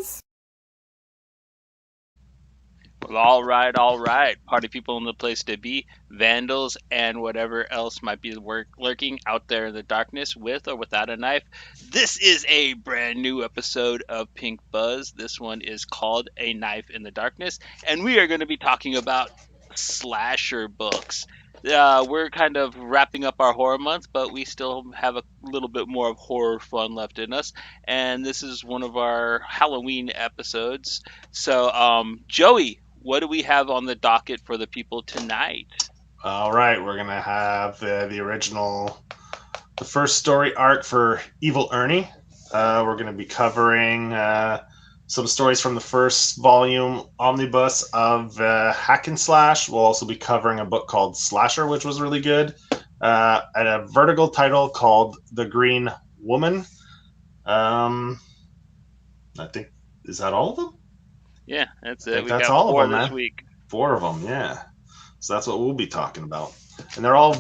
Buzz. Well, all right. Party people in the place to be, vandals, and whatever else might be lurking out there in the darkness with or without a knife. This is a brand new episode of Pink Buzz. This one is called A Knife in the Darkness, and we are going to be talking about slasher books. We're kind of wrapping up our horror month, but we still have a little bit more of horror fun left in us. And this is one of our Halloween episodes. So, Joey, what do we have on the docket for the people tonight? All right, we're gonna have the original, the first story arc for Evil Ernie. We're gonna be covering some stories from the first volume omnibus of Hack and Slash. We'll also be covering a book called Slasher, which was really good, and a Vertigo title called The Green Woman. I think, is that all of them? Yeah, that's I it. think We that's got all of four them, this man. week. 4 of them, yeah. So that's what we'll be talking about, and they're all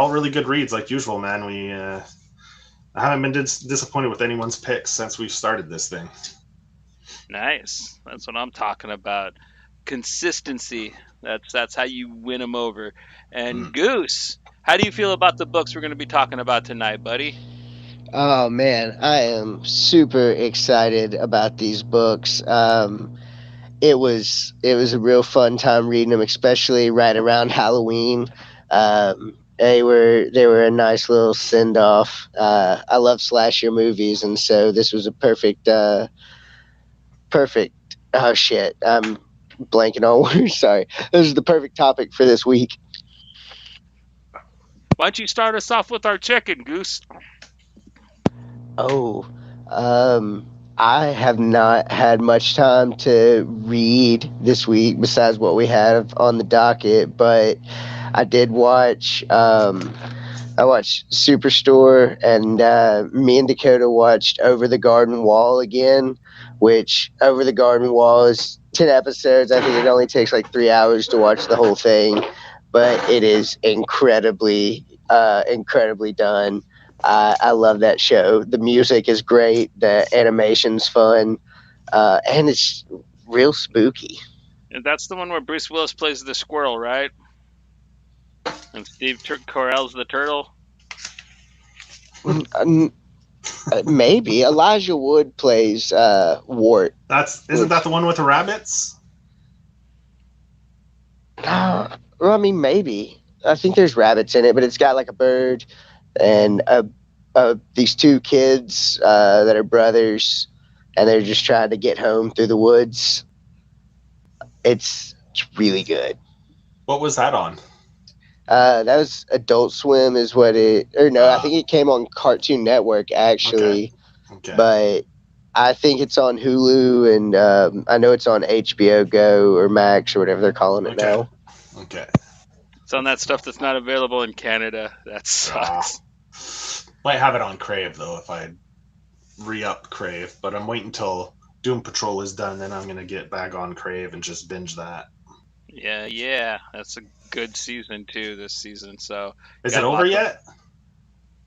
really good reads, like usual, man. I haven't been disappointed with anyone's picks since we've started this thing. Nice. That's what I'm talking about. Consistency. That's how you win them over. And Mm. Goose, how do you feel about the books we're going to be talking about tonight, buddy? Oh man, I am super excited about these books. It was a real fun time reading them, especially right around Halloween. They were a nice little send off. I love slasher movies, and so this was a perfect. Oh shit, I'm blanking on words. Sorry, this is the perfect topic for this week. Why don't you start us off with our check-in, Goose? Oh, I have not had much time to read this week besides what we have on the docket, but I did watch. I watched Superstore, and me and Dakota watched Over the Garden Wall again, which Over the Garden Wall is 10 episodes. I think it only takes like 3 hours to watch the whole thing, but it is incredibly done. I love that show. The music is great. The animation's fun, and it's real spooky. And that's the one where Bruce Willis plays the squirrel, right? And Steve Carell's the turtle. Um, Maybe Elijah Wood plays Wart. Isn't that the one with the rabbits? Well, I mean, maybe. I think there's rabbits in it, but it's got like a bird and these two kids that are brothers, and they're just trying to get home through the woods. It's really good. What was that on? That was Adult Swim, is what it. Or no, I think Ah. it came on Cartoon Network actually, Okay. but I think it's on Hulu, and I know it's on HBO Go or Max or whatever they're calling it Okay. now. Okay. It's on that stuff that's not available in Canada. That sucks. Might have it on Crave though if I re-up Crave, but I'm waiting until Doom Patrol is done, then I'm gonna get back on Crave and just binge that. Yeah. That's a good season too this season. So Is got it over lots of- yet?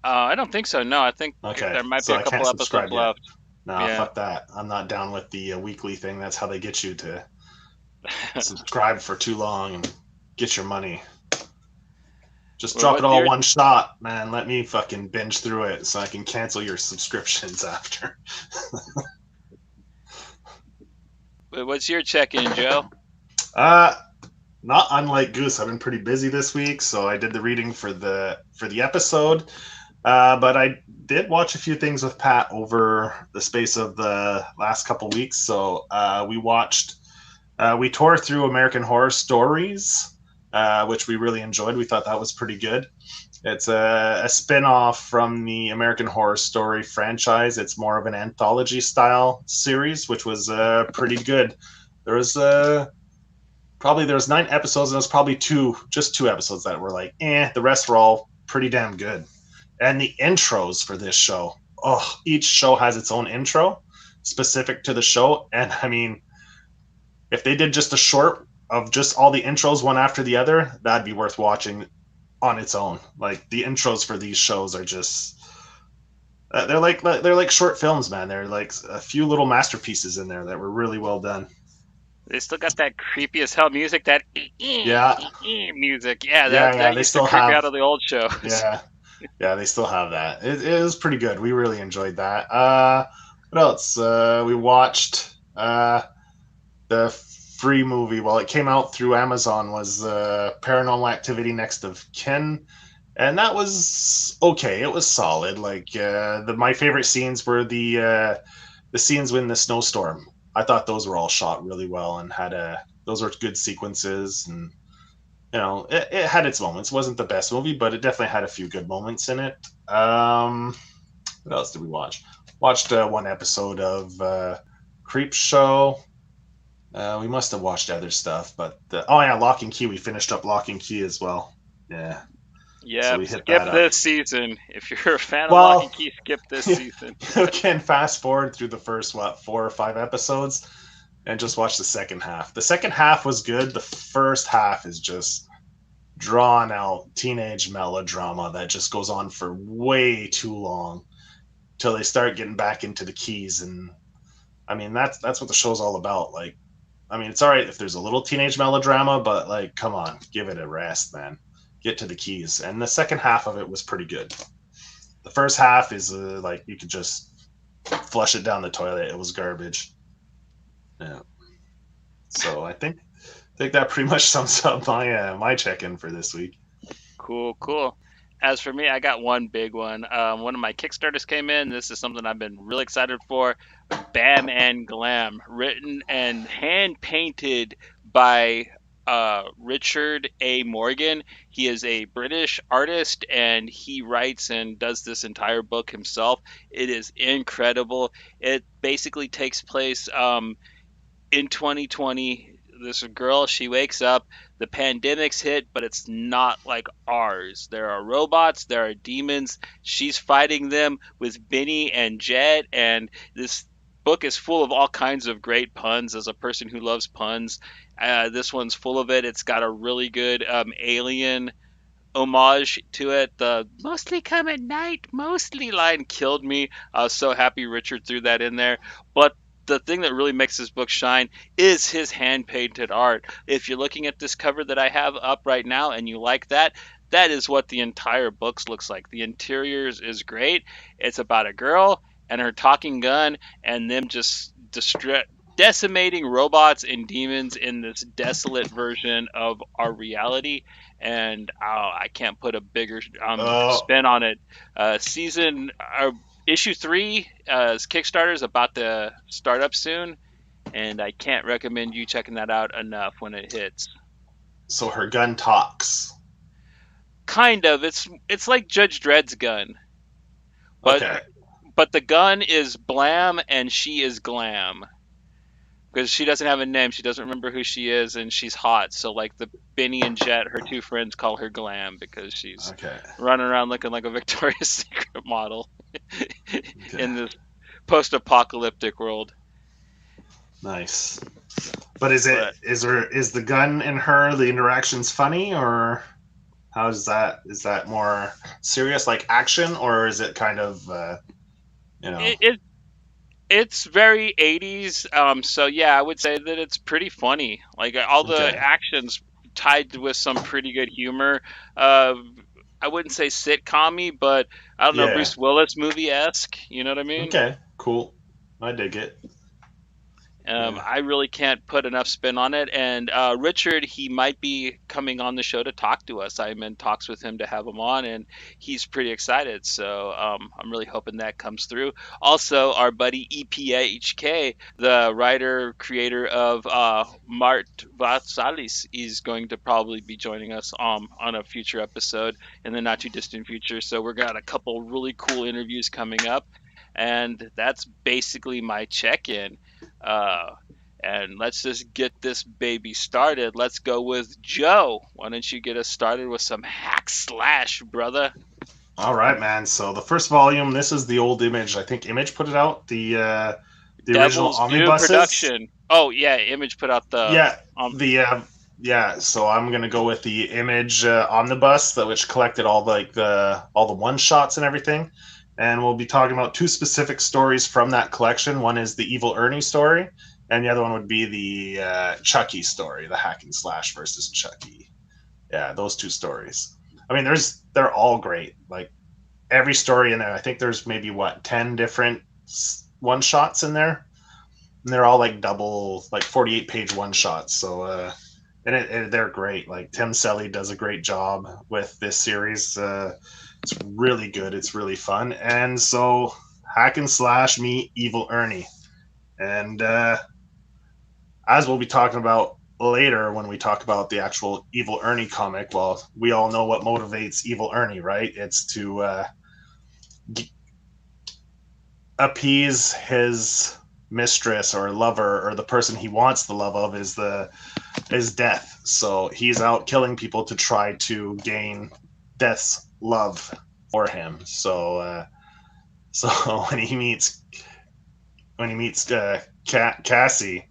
I don't think so. No, I think Okay. there might so be a I couple can't subscribe episodes yet. left. No, Yeah. fuck that. I'm not down with the weekly thing. That's how they get you to subscribe for too long and get your money. Just Well, drop it what's all your- one shot, man. Let me fucking binge through it so I can cancel your subscriptions after. What's your check-in, Joe? Not unlike Goose, I've been pretty busy this week, so I did the reading for the episode. But I did watch a few things with Pat over the space of the last couple weeks. So we tore through American Horror Stories, which we really enjoyed. We thought that was pretty good. It's a spin-off from the American Horror Story franchise. It's more of an anthology style series, which was pretty good. There was 9 episodes, and it was probably just two episodes that were like, the rest were all pretty damn good. And the intros for this show, each show has its own intro specific to the show. And I mean, if they did just a short of just all the intros one after the other, that'd be worth watching on its own. Like, the intros for these shows are just they're like short films, man. They're like a few little masterpieces in there that were really well done. They still got that creepy as hell music, that Yeah, music. Yeah, yeah, yeah. that They used to still creep me out have. of the old shows. Yeah, yeah. They still have that. It was pretty good. We really enjoyed that. What else? We watched the free movie. Well, it came out through Amazon. Was Paranormal Activity Next of Kin, and that was okay. It was solid. Like my favorite scenes were the scenes in the snowstorm. I thought those were all shot really well and had a those were good sequences, and it had its moments. It wasn't the best movie, but it definitely had a few good moments in it. What else did we watch? Watched one episode of Creep Show. We must have watched other stuff, but oh yeah, Lock and Key. We finished up Lock and Key as well. Yeah, so Yep, we hit skip that up. this season. If you're a fan of Lock and Well, Key, skip this you season. can fast forward through the first 4 or 5 episodes and just watch the second half. The second half was good. The first half is just drawn out teenage melodrama that just goes on for way too long till they start getting back into the keys. And I mean, that's what the show's all about. Like, I mean, it's all right if there's a little teenage melodrama, but like, come on, give it a rest, man. Get to the keys. And the second half of it was pretty good. The first half is like you could just flush it down the toilet. It was garbage. Yeah. So I think that pretty much sums up my check-in for this week. Cool, cool. As for me, I got one big one. One of my Kickstarters came in. This is something I've been really excited for. Bam and Glam, written and hand painted by Richard A. Morgan. He is a British artist and he writes and does this entire book himself. It is incredible. It basically takes place in 2020. This girl, she wakes up, the pandemic's hit, but it's not like ours. There are robots, there are demons. She's fighting them with Benny and Jet, and this book is full of all kinds of great puns. As a person who loves puns, this one's full of it. It's got a really good alien homage to it. The mostly come at night, mostly line killed me. I was so happy Richard threw that in there. But the thing that really makes this book shine is his hand painted art. If you're looking at this cover that I have up right now and you like that, that is what the entire book looks like. The interiors is great. It's about a girl and her talking gun and them just decimating robots and demons in this desolate version of our reality. And I can't put a bigger Oh, spin on it. Season issue 3 Kickstarter is about to start up soon, and I can't recommend you checking that out enough when it hits. so her gun talks. Kind of, it's like Judge Dredd's gun, but Okay. the gun is Blam and she is Glam because she doesn't have a name. She doesn't remember who she is, and she's hot. So like the Benny and Jet, her two friends, call her Glam because she's Okay. running around looking like a Victoria's Secret model Okay. in this post-apocalyptic world. Nice. But But is the gun in her the interactions funny, or how is that? Is that more serious like action, or is it kind of you know? it it's very 80s. So yeah, I would say that it's pretty funny. Like all the Okay. actions tied with some pretty good humor. Uh, I wouldn't say sitcom-y, but I don't know, Yeah. Bruce Willis movie-esque. You know what I mean? Okay. Cool. I dig it. Yeah. I really can't put enough spin on it. And Richard, he might be coming on the show to talk to us. I'm in talks with him to have him on, and he's pretty excited. So I'm really hoping that comes through. Also, our buddy EPHK, the writer creator of Mart Vatsalis, is going to probably be joining us on a future episode in the not too distant future. So we're got a couple really cool interviews coming up, and that's basically my check-in. Uh, and let's just get this baby started. Let's go with Joe. Why don't you get us started with some hack slash, brother? All right, man. So the first volume. This is the old Image. I think Image put it out. The original Devil's Due omnibuses. production. Oh yeah, Image put out the Yeah. um. The yeah. So I'm gonna go with the Image omnibus, that which collected all all the one shots and everything. and we'll be talking about two specific stories from that collection. One is the Evil Ernie story, and the other one would be the Chucky story, the hack and slash versus Chucky. Yeah, those two stories. I mean, they're all great. Like every story in there, I think there's maybe what 10 different one shots in there, and they're all like double, like 48-page one shots. So, they're great. Like Tim Selly does a great job with this series. It's really good. It's really fun. And so, hack and slash meet Evil Ernie, and as we'll be talking about later when we talk about the actual Evil Ernie comic, well, we all know what motivates Evil Ernie, right? It's to appease his mistress or lover, or the person he wants the love of is death. So he's out killing people to try to gain death's love for him. So when he meets Cassie,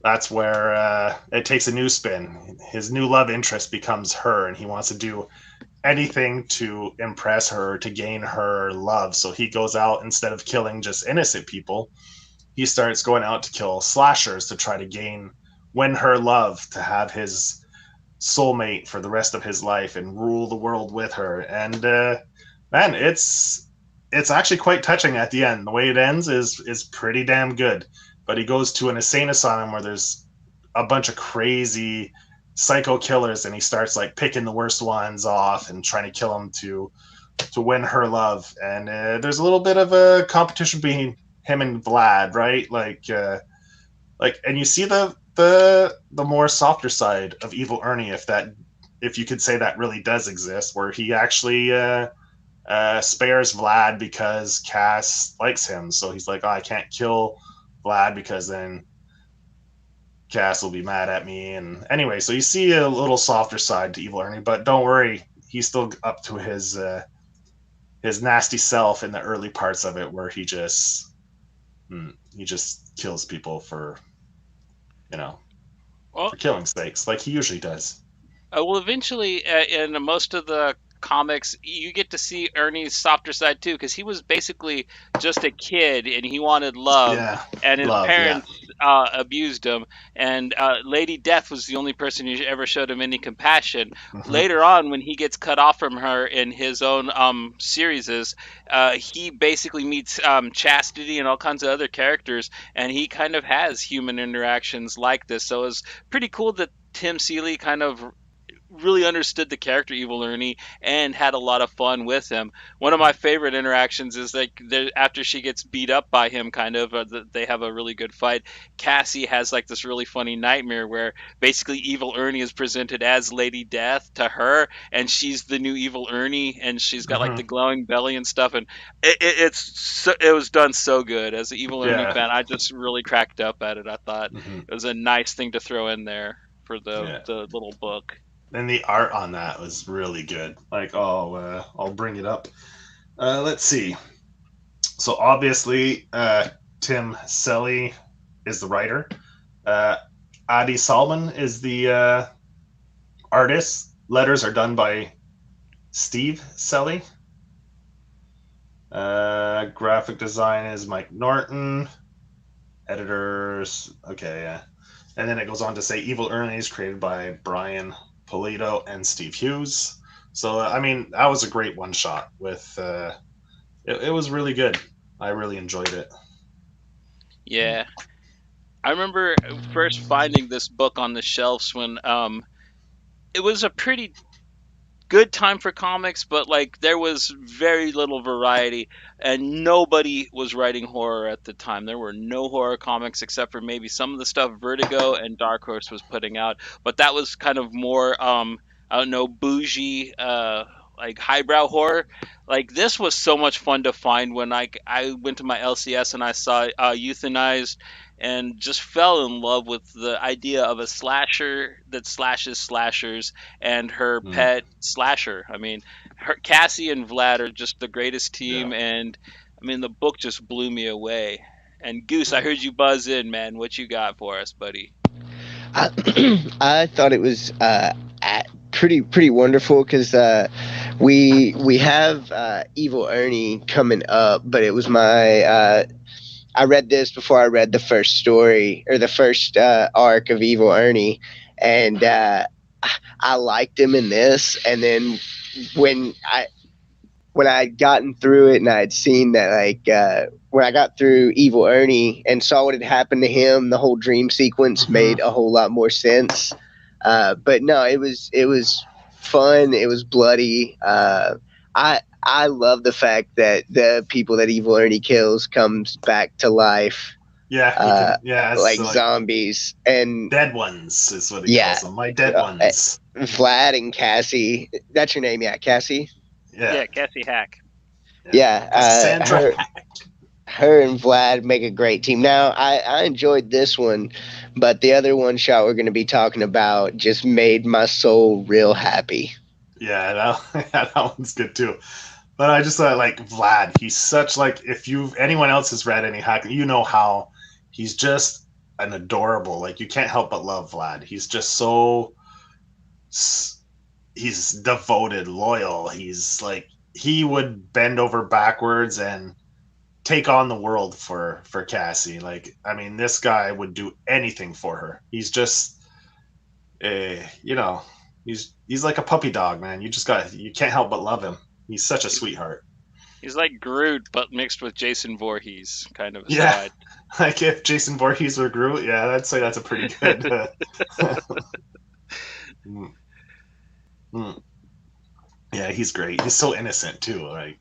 that's where it takes a new spin. His new love interest becomes her, and he wants to do anything to impress her, to gain her love. So he goes out, instead of killing just innocent people, he starts going out to kill slashers to try to win her love, to have his soulmate for the rest of his life and rule the world with her. And man, it's actually quite touching at the end. The way it ends is pretty damn good. But he goes to an insane asylum where there's a bunch of crazy psycho killers, and he starts like picking the worst ones off and trying to kill them to win her love. And there's a little bit of a competition between him and Vlad, right? And you see the more softer side of Evil Ernie, if you could say that really does exist, where he actually spares Vlad because Cass likes him. So he's like, oh, I can't kill Vlad because then Cass will be mad at me. And anyway, so you see a little softer side to Evil Ernie, but don't worry, he's still up to his nasty self in the early parts of it, where he just kills people for Well, for killing sakes, like he usually does. well, eventually, in most of the comics, you get to see Ernie's softer side too, because he was basically just a kid and he wanted love, Yeah, and his love. Yeah. parents abused him. And Lady Death was the only person who ever showed him any compassion. Hmm. Later on, when he gets cut off from her in his own series, he basically meets Chastity and all kinds of other characters, and he kind of has human interactions like this. So it's pretty cool that Tim Seeley kind of really understood the character Evil Ernie and had a lot of fun with him. One of my favorite interactions is like after she gets beat up by him, kind of, they have a really good fight. Cassie has like this really funny nightmare where basically Evil Ernie is presented as Lady Death to her, and she's the new Evil Ernie, and she's got like Hmm. the glowing belly and stuff, and it was done so good. As an Evil Ernie Yeah. fan, I just really cracked up at it. I thought Hmm. it was a nice thing to throw in there for Yeah. the little book. And the art on that was really good. Like, I'll bring it up. Let's see. So obviously, Tim Selly is the writer. Uh, Adi Salman is the artist. Letters are done by Steve Selly. Graphic design is Mike Norton. Editors, okay, yeah. And then it goes on to say Evil Ernie is created by Brian Polito and Steve Hughes. So, I mean, that was a great one shot with, it was really good. I really enjoyed it. Yeah. I remember first finding this book on the shelves when it was a pretty good time for comics, but like there was very little variety, and nobody was writing horror at the time. There were no horror comics except for maybe some of the stuff Vertigo and Dark Horse was putting out, but that was kind of more I don't know, bougie, like highbrow horror. Like this was so much fun to find when I went to my LCS and I saw Euthanized, and just fell in love with the idea of a slasher that slashes slashers and her Mm, pet slasher. I mean, Cassie and Vlad are just the greatest yeah. team, and I mean the book just blew me away. And Goose, I Mm, heard you buzz in, man. What you got for us, buddy? I, I thought it was pretty wonderful because we have Evil Ernie coming up, but it was my I read this before I read the first story or the first arc of Evil Ernie, and I liked him in this. And then when I'd gotten through it and I'd seen that, like, when I got through Evil Ernie and saw what had happened to him, the whole dream sequence made a whole lot more sense. But no, it was fun. It was bloody. I love the fact that the people that Evil Ernie kills comes back to life, Yeah, you can. Yeah, it's like like zombies. And dead ones is what he yeah, calls them. My dead uh, ones. Vlad and Cassie. That's your name, yeah, Cassie. Yeah, Yeah, Cassie Hack. Yeah, Cassandra. her and Vlad make a great team. Now, I enjoyed this one, but the other one shot we're going to be talking about just made my soul real happy. Yeah, that one's good too. But I just thought, like, Vlad, he's such, like, if anyone else has read any hack, you know how he's just an adorable, like, you can't help but love Vlad. He's just so, he's devoted, loyal. He's like, he would bend over backwards and take on the world for Cassie. Like, I mean, this guy would do anything for her. He's just, you know, he's like a puppy dog, man. You can't help but love him. He's such a sweetheart. He's like Groot, but mixed with Jason Voorhees, kind of a Yeah, side. like if Jason Voorhees were Groot, yeah, I'd say that's a pretty good. Mm, mm. Yeah, he's great. He's so innocent too. Like,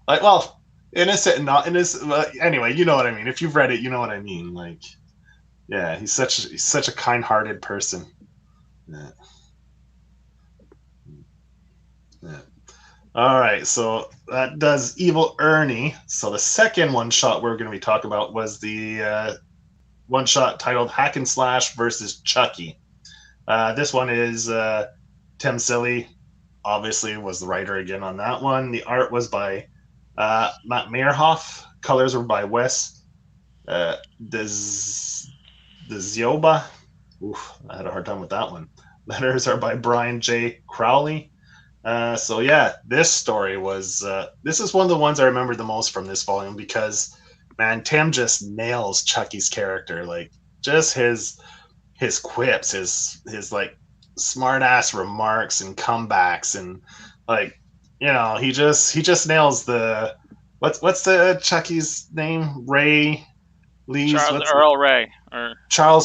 well, innocent and not innocent. Well, anyway, you know what I mean. If you've read it, you know what I mean. Like, yeah, he's such a kind-hearted person. Yeah. Yeah. All right, so that does Evil Ernie. So the second one shot we're going to be talking about was the one shot titled Hack and Slash versus Chucky. This one is Tim Silly, obviously, was the writer again on that one. The art was by Matt Meyerhoff. Colors were by Wes Dzioba. Oof, I had a hard time with that one. Letters are by Brian J. Crowley. So yeah, this story was this is one of the ones I remember the most from this volume because, man, Tim just nails Chucky's character. Like, just his quips, his like smart ass remarks and comebacks, and like, you know, he just nails the what's the Chucky's name? Ray Lee's Charles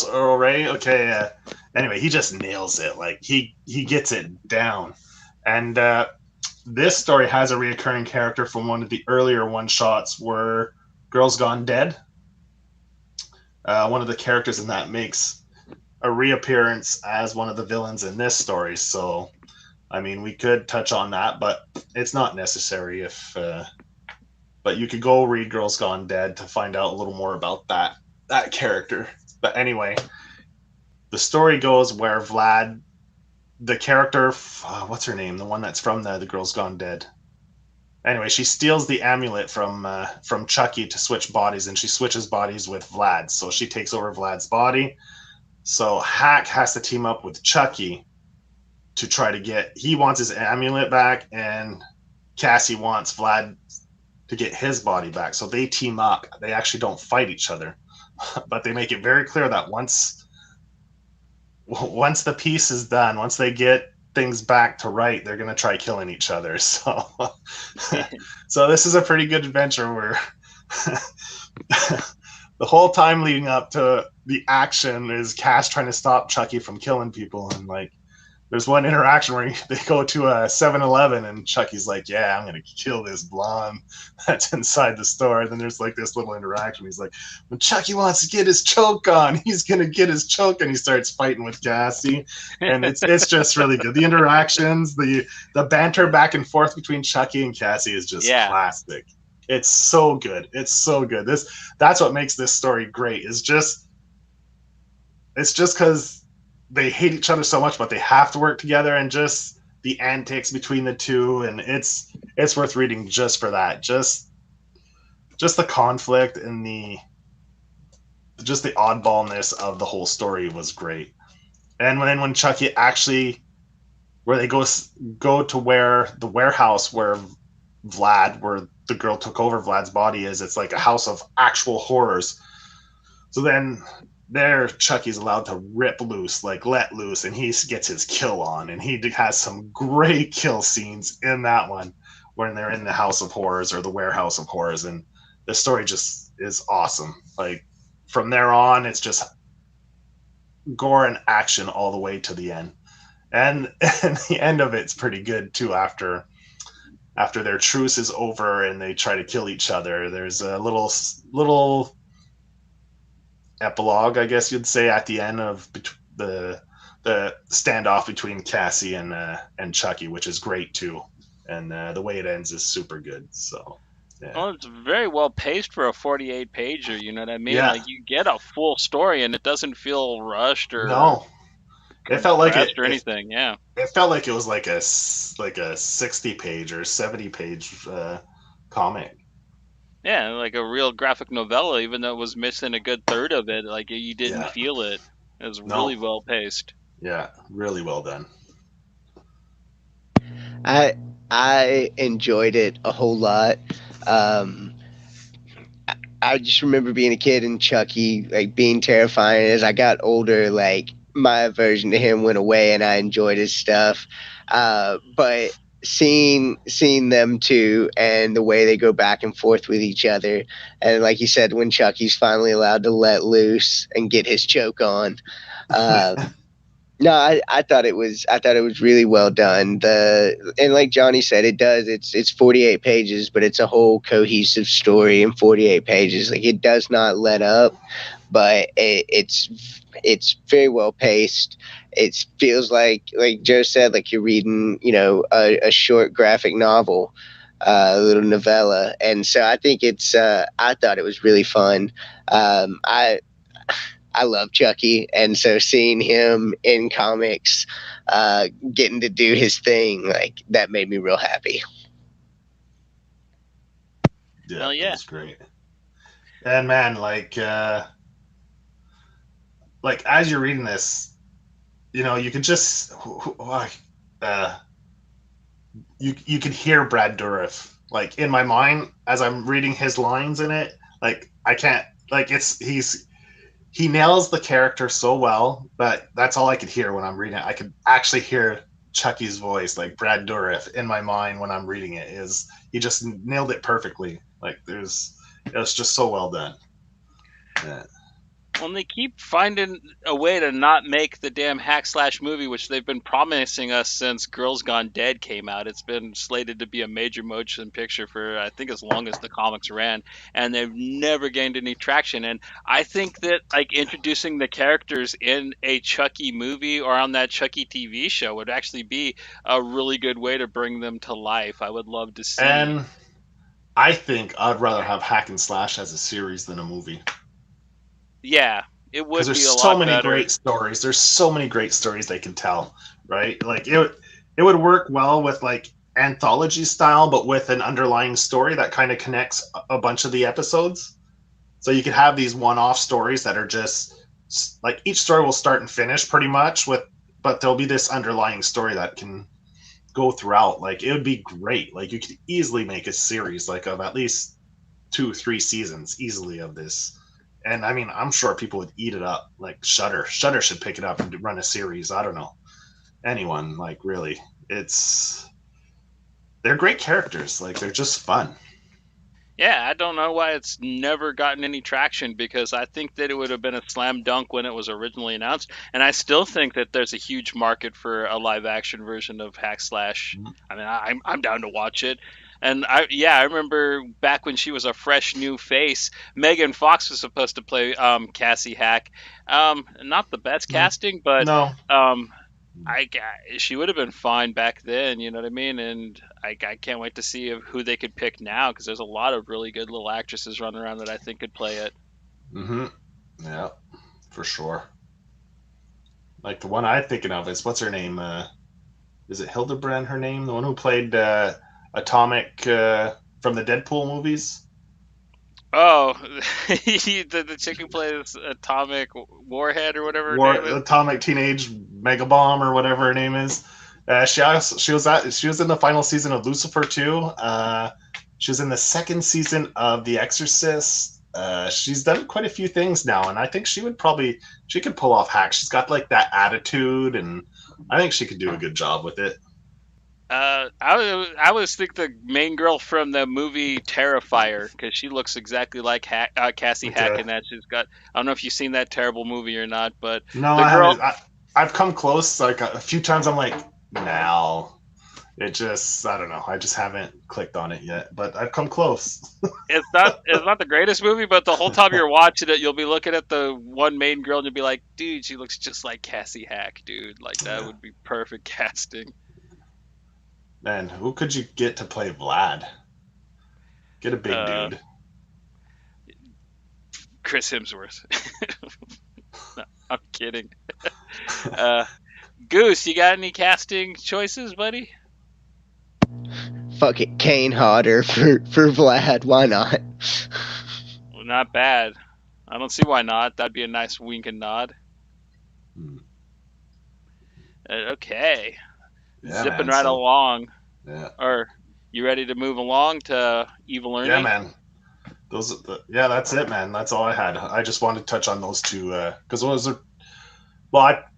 Earl Ray. Okay, anyway, he just nails it. Like, he gets it down. And this story has a reoccurring character from one of the earlier one shots where Girls Gone Dead. One of the characters in that makes a reappearance as one of the villains in this story. So, I mean, we could touch on that, but it's not necessary if. But you could go read Girls Gone Dead to find out a little more about that character. But anyway, the story goes where Vlad, the character, what's her name? The one that's from the Girls Gone Dead. Anyway, she steals the amulet from Chucky to switch bodies, and she switches bodies with Vlad. So she takes over Vlad's body. So Hack has to team up with Chucky to try to he wants his amulet back, and Cassie wants Vlad to get his body back. So they team up. They actually don't fight each other, but they make it very clear that once the piece is done, once they get things back to right, they're going to try killing each other. So so this is a pretty good adventure where the whole time leading up to the action is Cass trying to stop Chucky from killing people. And like, there's one interaction where they go to a 7-Eleven and Chucky's like, yeah, I'm going to kill this blonde that's inside the store. And then there's like this little interaction. He's like, when Chucky wants to get his choke on, he's going to get his choke. And he starts fighting with Cassie. And it's just really good. The interactions, the banter back and forth between Chucky and Cassie is just classic. It's so good. It's so good. That's what makes this story great. It's just because they hate each other so much, but they have to work together, and just the antics between the two, and it's worth reading just for that. Just the conflict and the oddballness of the whole story was great. And when Chucky actually where they go to where the warehouse where the girl took over Vlad's body is. It's like a house of actual horrors. So then there Chucky's allowed to rip loose, like let loose, and he gets his kill on, and he has some great kill scenes in that one when they're in the House of Horrors or the Warehouse of Horrors, and the story just is awesome. Like from there on, it's just gore and action all the way to the end, and the end of it's pretty good too. After their truce is over and they try to kill each other, there's a little epilogue, I guess you'd say, at the end of the standoff between Cassie and Chucky, which is great too, and the way it ends is super good. So yeah, Well, it's very well paced for a 48 pager, you know what I mean? yeah, Like you get a full story and it doesn't feel rushed or no, it felt like compressed or anything. Yeah. it felt like it was like a 60 page or 70 page comic. Yeah, like a real graphic novella, even though it was missing a good third of it, like you didn't Yeah, feel it. It was no, really well paced. yeah, really well done. I I enjoyed it a whole lot. Um, I just remember being a kid and Chucky like being terrifying. As I got older, like my aversion to him went away, and I enjoyed his stuff. But seeing them two and the way they go back and forth with each other, and like you said, when Chucky's finally allowed to let loose and get his choke on, uh, no, I thought it was really well done. The and like Johnny said, it's 48 pages, but it's a whole cohesive story in 48 pages. Like it does not let up, but it's very well paced. It feels like Joe said, like you're reading, a short graphic novel, a little novella, and so I think I thought it was really fun. I love Chucky, and so seeing him in comics, getting to do his thing, like that made me real happy. Yeah, Hell that yeah. was great. And man, like as you're reading this, you could just uh, you could hear Brad Dourif like in my mind as I'm reading his lines in it. Like I can't like he nails the character so well, but that's all I could hear when I'm reading it. I could actually hear Chucky's voice, like Brad Dourif, in my mind when I'm reading it. Is he just nailed it perfectly? Like it was just so well done. Yeah. Well, and they keep finding a way to not make the damn hack slash movie, which they've been promising us since Girls Gone Dead came out. It's been slated to be a major motion picture for I think as long as the comics ran, and they've never gained any traction. And I think that like introducing the characters in a Chucky movie or on that Chucky TV show would actually be a really good way to bring them to life. I would love to see. And I think I'd rather have Hack and Slash as a series than a movie Yeah, it because would be a there's so lot many better. great stories. There's so many great stories they can tell, right? Like it would work well with like anthology style, but with an underlying story that kind of connects a bunch of the episodes. So you could have these one-off stories that are just like each story will start and finish pretty much with, but there'll be this underlying story that can go throughout. Like it would be great. Like you could easily make a series like of at least 2 3 seasons easily of this. And I mean, I'm sure people would eat it up. Like Shutter should pick it up and run a series. I don't know anyone. Like really, it's they're great characters. Like they're just fun. Yeah, I don't know why it's never gotten any traction because I think that it would have been a slam dunk when it was originally announced, and I still think that there's a huge market for a live action version of Hack Slash. I mean, I'm down to watch it. And I remember back when she was a fresh new face, Megan Fox was supposed to play Cassie Hack. Not the best casting, but No. um, she would have been fine back then, you know what I mean? And I can't wait to see who they could pick now because there's a lot of really good little actresses running around that I think could play it. Mm-hmm. Yeah, for sure. Like the one I'm thinking of is what's her name? Is it Hildebrand? Her name, the one who played Atomic from the Deadpool movies. Oh, the chick who plays Atomic Warhead or whatever her War name is. Atomic Teenage Mega Bomb or whatever her name is. She was in the final season of Lucifer too. She was in the second season of The Exorcist. She's done quite a few things now, and I think she could pull off hacks. She's got like that attitude, and I think she could do a good job with it. I always think the main girl from the movie Terrifier, because she looks exactly like Cassie Hack Okay. in that. She's got, I don't know if you've seen that terrible movie or not, but No, the I girl, haven't. I've come close like a few times. I'm like, now it just I don't know. I just haven't clicked on it yet, but I've come close. it's not the greatest movie, but the whole time you're watching it, you'll be looking at the one main girl and you'll be like, dude, she looks just like Cassie Hack, dude. Like that Yeah. would be perfect casting. Man, who could you get to play Vlad? Get a big Uh, dude. Chris Hemsworth. No, I'm kidding. Uh, Goose, you got any casting choices, buddy? Fuck it, Kane Hodder for Vlad. Why not? Well, not bad. I don't see why not. That'd be a nice wink and nod. Hmm. Okay, Yeah, zipping man. right So along. yeah, Are you ready to move along to Evil yeah, Ernie? man. Yeah, that's it, man. That's all I had. I just wanted to touch on those two because those are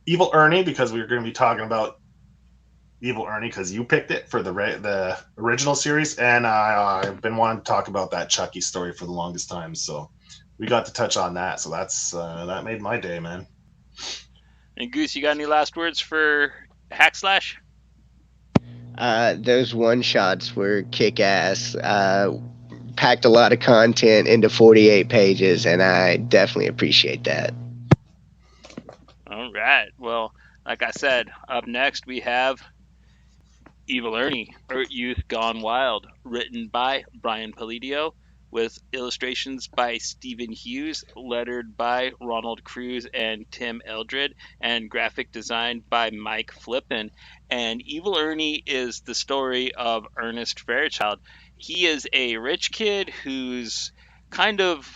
Evil Ernie because we were going to be talking about Evil Ernie because you picked it for the original series, and I've been wanting to talk about that Chucky story for the longest time. So we got to touch on that. So that made my day, man. And Goose, you got any last words for Hack Slash? Those one shots were kick ass. Packed a lot of content into 48 pages, and I definitely appreciate that. All right. Well, like I said, up next we have Evil Ernie, Youth Gone Wild, written by Brian Palidio, with illustrations by Stephen Hughes, lettered by Ronald Cruz and Tim Eldred, and graphic design by Mike Flippin. And Evil Ernie is the story of Ernest Fairchild. He is a rich kid who's kind of,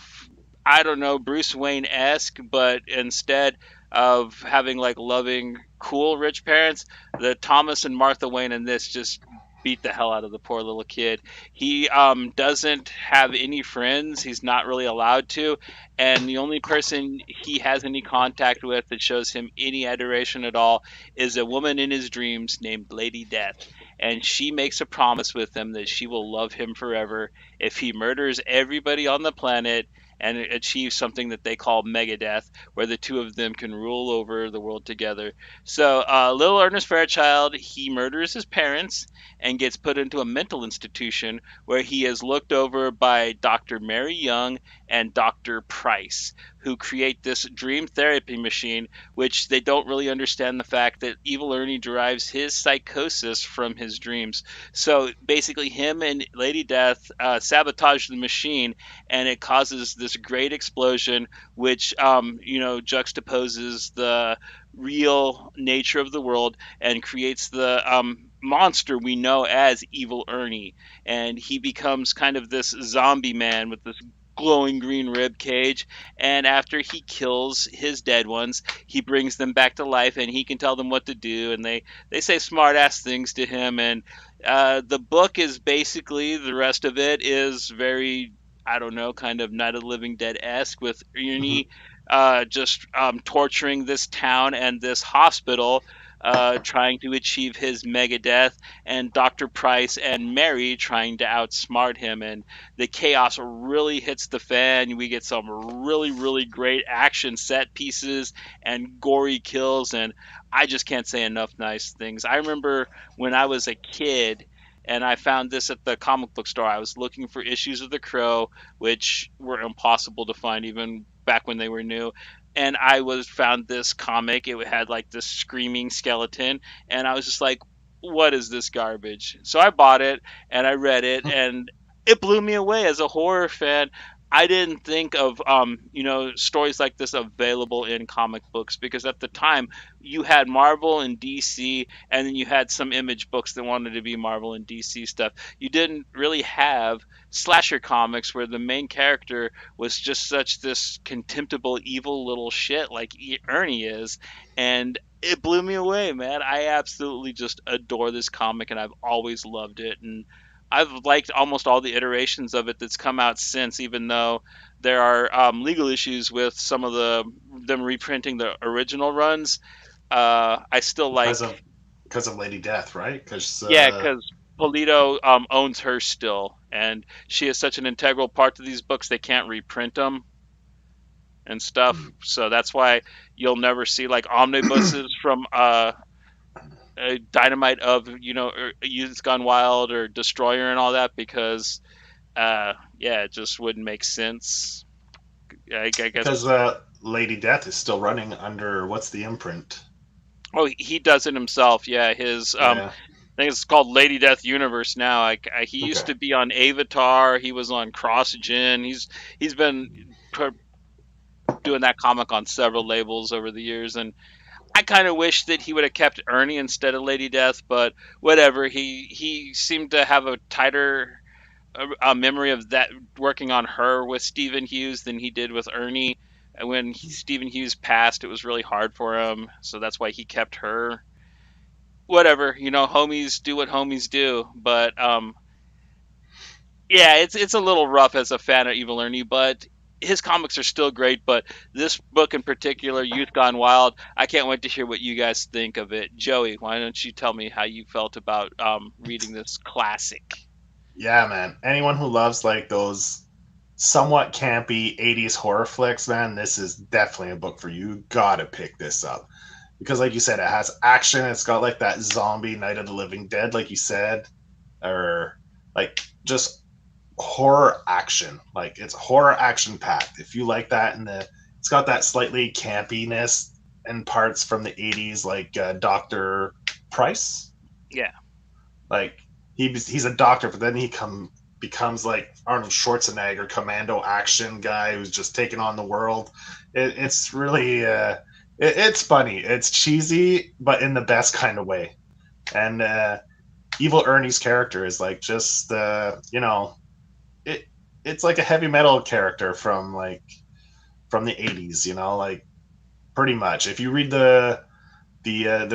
I don't know, Bruce Wayne esque, but instead of having like loving, cool rich parents, the Thomas and Martha Wayne in this just beat the hell out of the poor little kid. He doesn't have any friends. He's not really allowed to, and the only person he has any contact with that shows him any adoration at all is a woman in his dreams named Lady Death. And she makes a promise with him that she will love him forever if he murders everybody on the planet and achieves something that they call Megadeth, where the two of them can rule over the world together. So, little Ernest Fairchild, he murders his parents and gets put into a mental institution where he is looked over by Dr. Mary Young and Dr. Price, who create this dream therapy machine, which they don't really understand the fact that Evil Ernie derives his psychosis from his dreams. So basically, him and Lady Death sabotage the machine, and it causes this great explosion, which juxtaposes the real nature of the world and creates the monster we know as Evil Ernie. And he becomes kind of this zombie man with this glowing green rib cage. And after he kills his dead ones, he brings them back to life and he can tell them what to do. And they say smart ass things to him. And the book is basically, the rest of it is very, I don't know, kind of Night of the Living Dead esque, with Mhm. Ernie just torturing this town and this hospital, trying to achieve his mega death, and Dr. Price and Mary trying to outsmart him. And the chaos really hits the fan. We get some really, really great action set pieces and gory kills. And I just can't say enough nice things. I remember when I was a kid, and I found this at the comic book store. I was looking for issues of The Crow, which were impossible to find even back when they were new. And I was found this comic. It had like this screaming skeleton, and I was just like, "What is this garbage?" So I bought it and I read it, and it blew me away as a horror fan. I didn't think of stories like this available in comic books because at the time you had Marvel and DC, and then you had some Image books that wanted to be Marvel and DC stuff. You didn't really have slasher comics where the main character was just such this contemptible, evil little shit like Ernie is, and it blew me away, man. I absolutely just adore this comic, and I've always loved it, and I've liked almost all the iterations of it that's come out since, even though there are legal issues with some of them reprinting the original runs. I still because like, of Lady Death, right? Because yeah, because Polito owns her still, and she is such an integral part to these books. They can't reprint them and stuff, so that's why you'll never see like omnibuses from Dynamite of Youth Gone Wild or Destroyer and all that because yeah, it just wouldn't make sense. I guess. Lady Death is still running under what's the imprint? Oh, he does it himself. Yeah, his Yeah. I think it's called Lady Death Universe now. He used Okay. to be on Avatar. He was on CrossGen. He's been doing that comic on several labels over the years, and I kind of wish that he would have kept Ernie instead of Lady Death, but whatever. He seemed to have a tighter a memory of that working on her with Stephen Hughes than he did with Ernie. And when Stephen Hughes passed, it was really hard for him, so that's why he kept her. Whatever, homies do what homies do. But yeah, it's a little rough as a fan of Evil Ernie, but his comics are still great. But this book in particular, Youth Gone Wild, I can't wait to hear what you guys think of it. Joey, why don't you tell me how you felt about reading this classic? Yeah, man. Anyone who loves like those somewhat campy 80s horror flicks, man, this is definitely a book for you. You gotta pick this up. Because like you said, it has action. It's got like that zombie Night of the Living Dead, like you said, or like just horror action. Like it's horror action packed. If you like that, and it's got that slightly campiness and parts from the 80s, like Dr. Price. Yeah, Like he's a doctor, but then becomes like Arnold Schwarzenegger, commando action guy who's just taking on the world. It's really it's funny. It's cheesy, but in the best kind of way. And Evil Ernie's character is like just it. It's like a heavy metal character from the 80s. Like pretty much. If you read the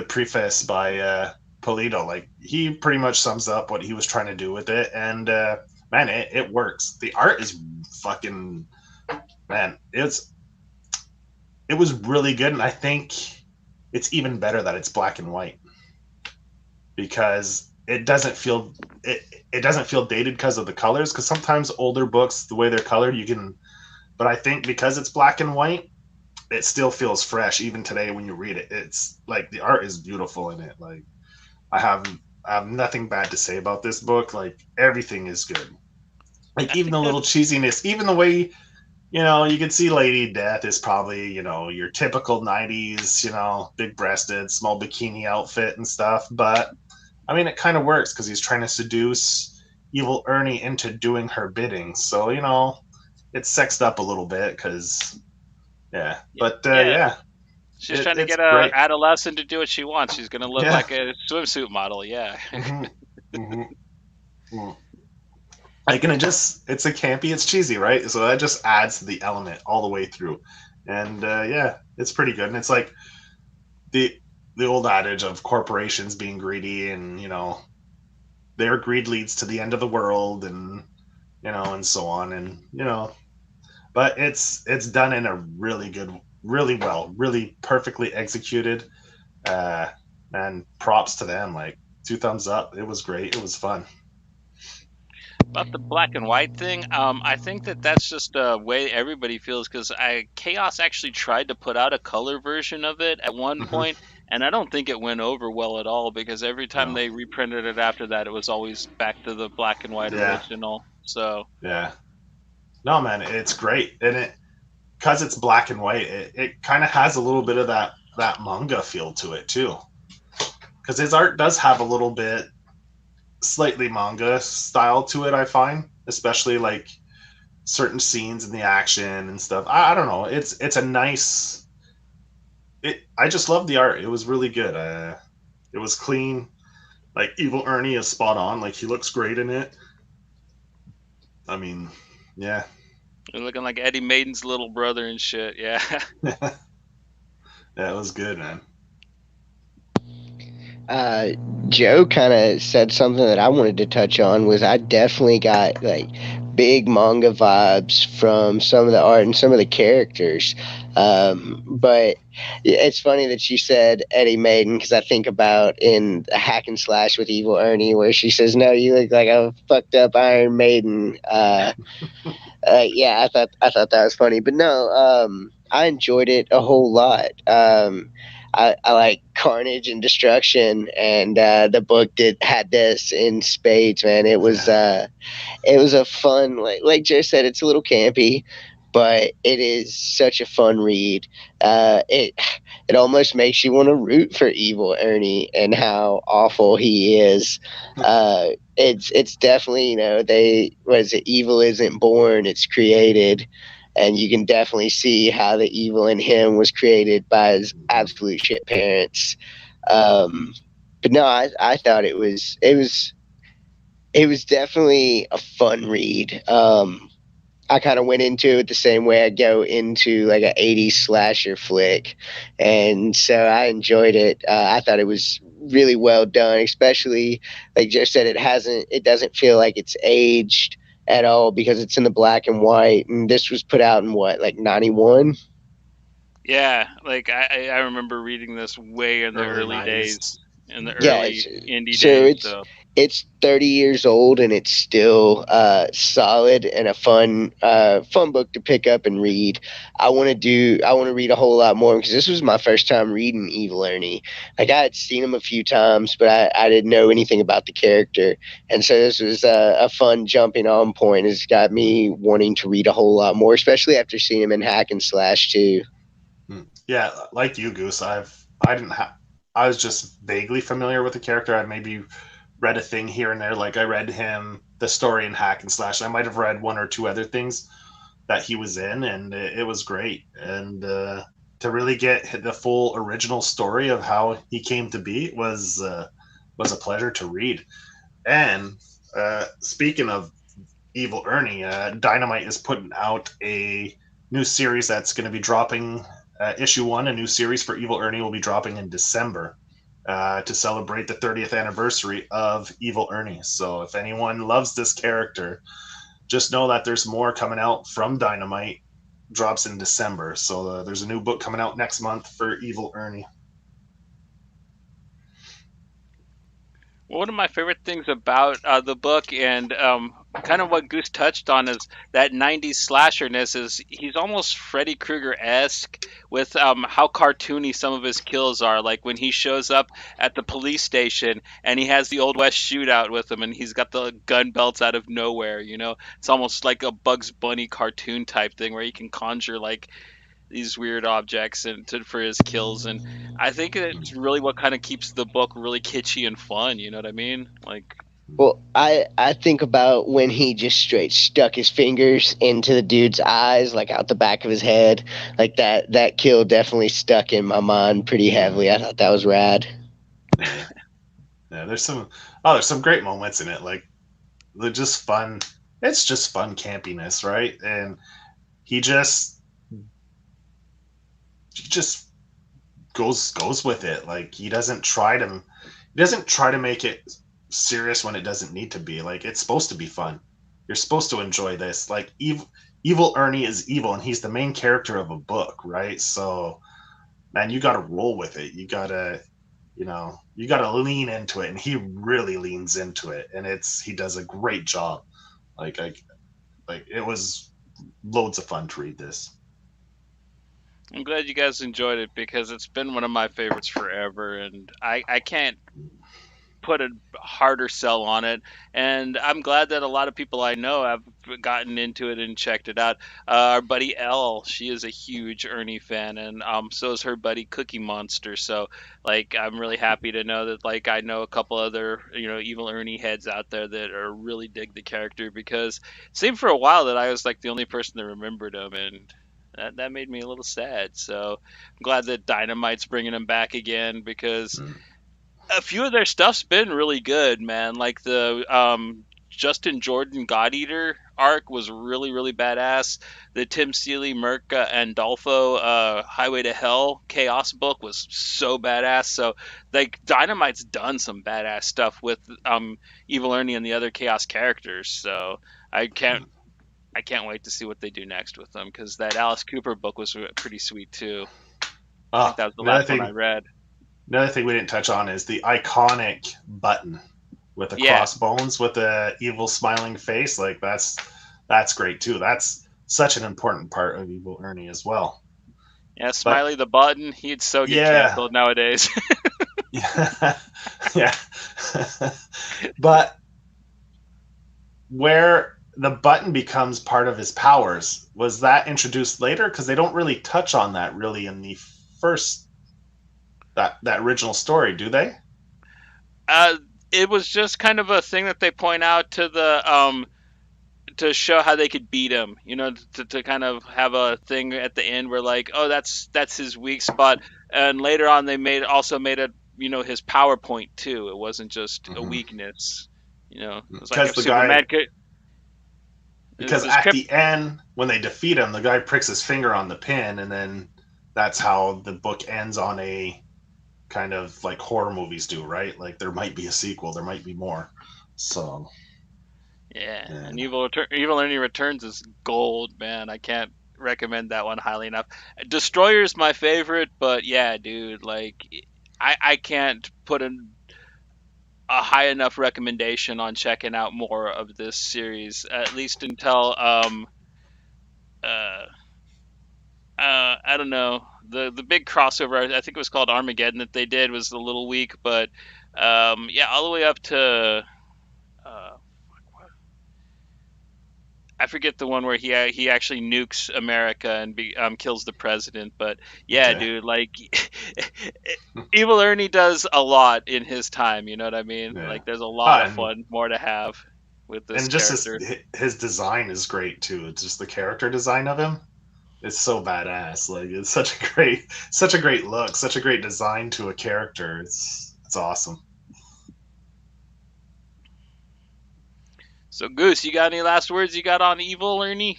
preface by Polito. Like he pretty much sums up what he was trying to do with it, and man, it works. The art is fucking man. It was really good, and I think it's even better that it's black and white because it doesn't feel dated because of the colors. Because sometimes older books, the way they're colored, you can. But I think because it's black and white, it still feels fresh even today when you read it. It's like the art is beautiful in it. Like I have I have nothing bad to say about this book. Like everything is good. Like that's a even the good. little cheesiness, even the way you can see Lady Death is probably your typical '90s big breasted, small bikini outfit and stuff. But I mean, it kind of works because he's trying to seduce evil Ernie into doing her bidding. So it's sexed up a little bit because yeah. But Yeah, yeah, she's trying to it's get a great. adolescent to do what she wants. She's gonna look Yeah. like a swimsuit model. Yeah. hmm hmm Like, and it's a campy, it's cheesy, right? So that just adds to the element all the way through. And yeah, it's pretty good. And it's like the the old adage of corporations being greedy, and their greed leads to the end of the world, and and so on, and but it's done in a really good, really well, really perfectly executed. Uh, and props to them. Like two thumbs up. It was great. It was fun. About the black and white thing, I think that that's just a way everybody feels because I Chaos actually tried to put out a color version of it at one hmm point, and I don't think it went over well at all because every time No. they reprinted it after that, it was always back to the black and white Yeah. original. So Yeah. No, man, it's great, and because it's black and white, it kind of has a little bit of that manga feel to it too. Because his art does have a little bit slightly manga style to it. I find, especially like certain scenes in the action and stuff. I don't know. It's a nice. I just love the art. It was really good. It was clean. Like Evil Ernie is spot on. Like he looks great in it. I mean, yeah, You're looking like Eddie Maiden's little brother and shit. Yeah. yeah, it was good, man. uh, Joe kind of said something that I wanted to touch on was I definitely got like big manga vibes from some of the art and some of the characters. But it's funny that you said Eddie Maiden because I think about in Hack and Slash with Evil Ernie where she says, "No, you look like a fucked up Iron Maiden." Yeah, I thought that was funny, but no, I enjoyed it a whole lot. I like Carnage and Destruction, and the book did had this in spades, man. Yeah. It was a fun, like Joe said, it's a little campy, but it is such a fun read. It almost makes you want to root for Evil Ernie and how awful he is. It's definitely, they was it evil isn't born, it's created. And you can definitely see how the evil in him was created by his absolute shit parents. But no, I thought it was definitely a fun read. I kind of went into it the same way I go into like an '80s slasher flick, and so I enjoyed it. I thought it was really well done, especially like Joe said, it doesn't feel like it's aged at all because it's in the black and white, and this was put out in what, like '91. Yeah, like I remember reading this way in the Early early days, '90s. in the Yeah, early indie so days. it's So it's 30 years old and it's still solid and a fun book to pick up and read. I want to read a whole lot more because this was my first time reading Evil Ernie. Like I had seen him a few times, but I didn't know anything about the character, and so this was a fun jumping on point. It's got me wanting to read a whole lot more, especially after seeing him in Hack and Slash too. Yeah, like you, Goose. I didn't have. I was just vaguely familiar with the character. I maybe read a thing here and there. Like I read him the story in Hack and Slash. I might have read one or two other things that he was in, and it was great. And to really get the full original story of how he came to be was a pleasure to read. And speaking of Evil Ernie, Dynamite is putting out a new series that's going to be dropping. Issue one, a new series for Evil Ernie, will be dropping in December to celebrate the 30th anniversary of Evil Ernie. So if anyone loves this character, just know that there's more coming out from Dynamite. Drops in December. So there's a new book coming out next month for Evil Ernie. one of my favorite things about the book and kind of what Goose touched on is that 90s slasherness is he's almost Freddy Krueger esque with how cartoony some of his kills are. Like when he shows up at the police station and he has the Old West shootout with him and he's got the gun belts out of nowhere, you know? It's almost like a Bugs Bunny cartoon type thing where he can conjure like these weird objects and for his kills, and I think it's really what kind of keeps the book really kitschy and fun, you know what I mean? Like Well, I think about when he just straight stuck his fingers into the dude's eyes, like out the back of his head, like that kill definitely stuck in my mind pretty heavily. I thought that was rad. Yeah, yeah. There's some great moments in it. Like they're just fun. It's just fun campiness, right? And he just goes with it. Like he doesn't try to make it serious when it doesn't need to be. Like it's supposed to be fun. You're supposed to enjoy this. Like evil Ernie is evil, and he's the main character of a book, right? So man, you got to roll with it. You got to lean into it, and he really leans into it, and he does a great job. Like I like it was loads of fun to read this. I'm glad you guys enjoyed it because it's been one of my favorites forever, and I can't put a harder sell on it, and I'm glad that a lot of people I know have gotten into it and checked it out. Our buddy Elle, she is a huge Ernie fan, and so is her buddy Cookie Monster. So like I'm really happy to know that like I know a couple other evil Ernie heads out there that are really dig the character, because it seemed for a while that I was like the only person that remembered him, and that made me a little sad. So I'm glad that Dynamite's bringing him back again, because Mm. a few of their stuff's been really good, man. Like the Justin Jordan God Eater arc was really badass. The Tim Seeley Merca and Dolfo Highway to Hell Chaos book was so badass. So like Dynamite's done some badass stuff with Evil Ernie and the other Chaos characters. So I can't I can't wait to see what they do next with them, because that Alice Cooper book was pretty sweet too. I think Oh, that was the another last one I thing, read. another thing we didn't touch on is the iconic button with the Yeah, crossbones with the evil smiling face. Like that's great too. That's such an important part of Evil Ernie as well. yeah, But Smiley the Button, he'd so get yeah, canceled nowadays. yeah, yeah. But where the button becomes part of his powers, was that introduced later? Because they don't really touch on that really in the first that original story, do they? uh, it was just kind of a thing that they point out to the to show how they could beat him. To kind of have a thing at the end where like, oh, that's his weak spot, and later on they made it his PowerPoint too. It wasn't just a Mm-hmm. weakness. It was like Because if the guy, Superman could. because This at crypt, the end when they defeat him, the guy pricks his finger on the pin, and then that's how the book ends on a kind of like horror movies do, right? Like there might be a sequel, there might be more. So, yeah, and and Evil Ernie Returns is gold, man. I can't recommend that one highly enough. Destroyer's my favorite, but yeah, dude, like I can't put a high enough recommendation on checking out more of this series, at least until uh I don't know, the big crossover. I think it was called Armageddon that they did was a little weak, but yeah, all the way up to uh, I forget the one where he actually nukes America and kills the president. But yeah, okay. dude, like Evil Ernie does a lot in his time. You know what I mean? Yeah. Like there's a lot of And fun more to have with this just character. his design is great too. It's just the character design of him. It's so badass. Like it's such a great look, such a great design to a character. It's awesome. So Goose, you got any last words you got on Evil Ernie?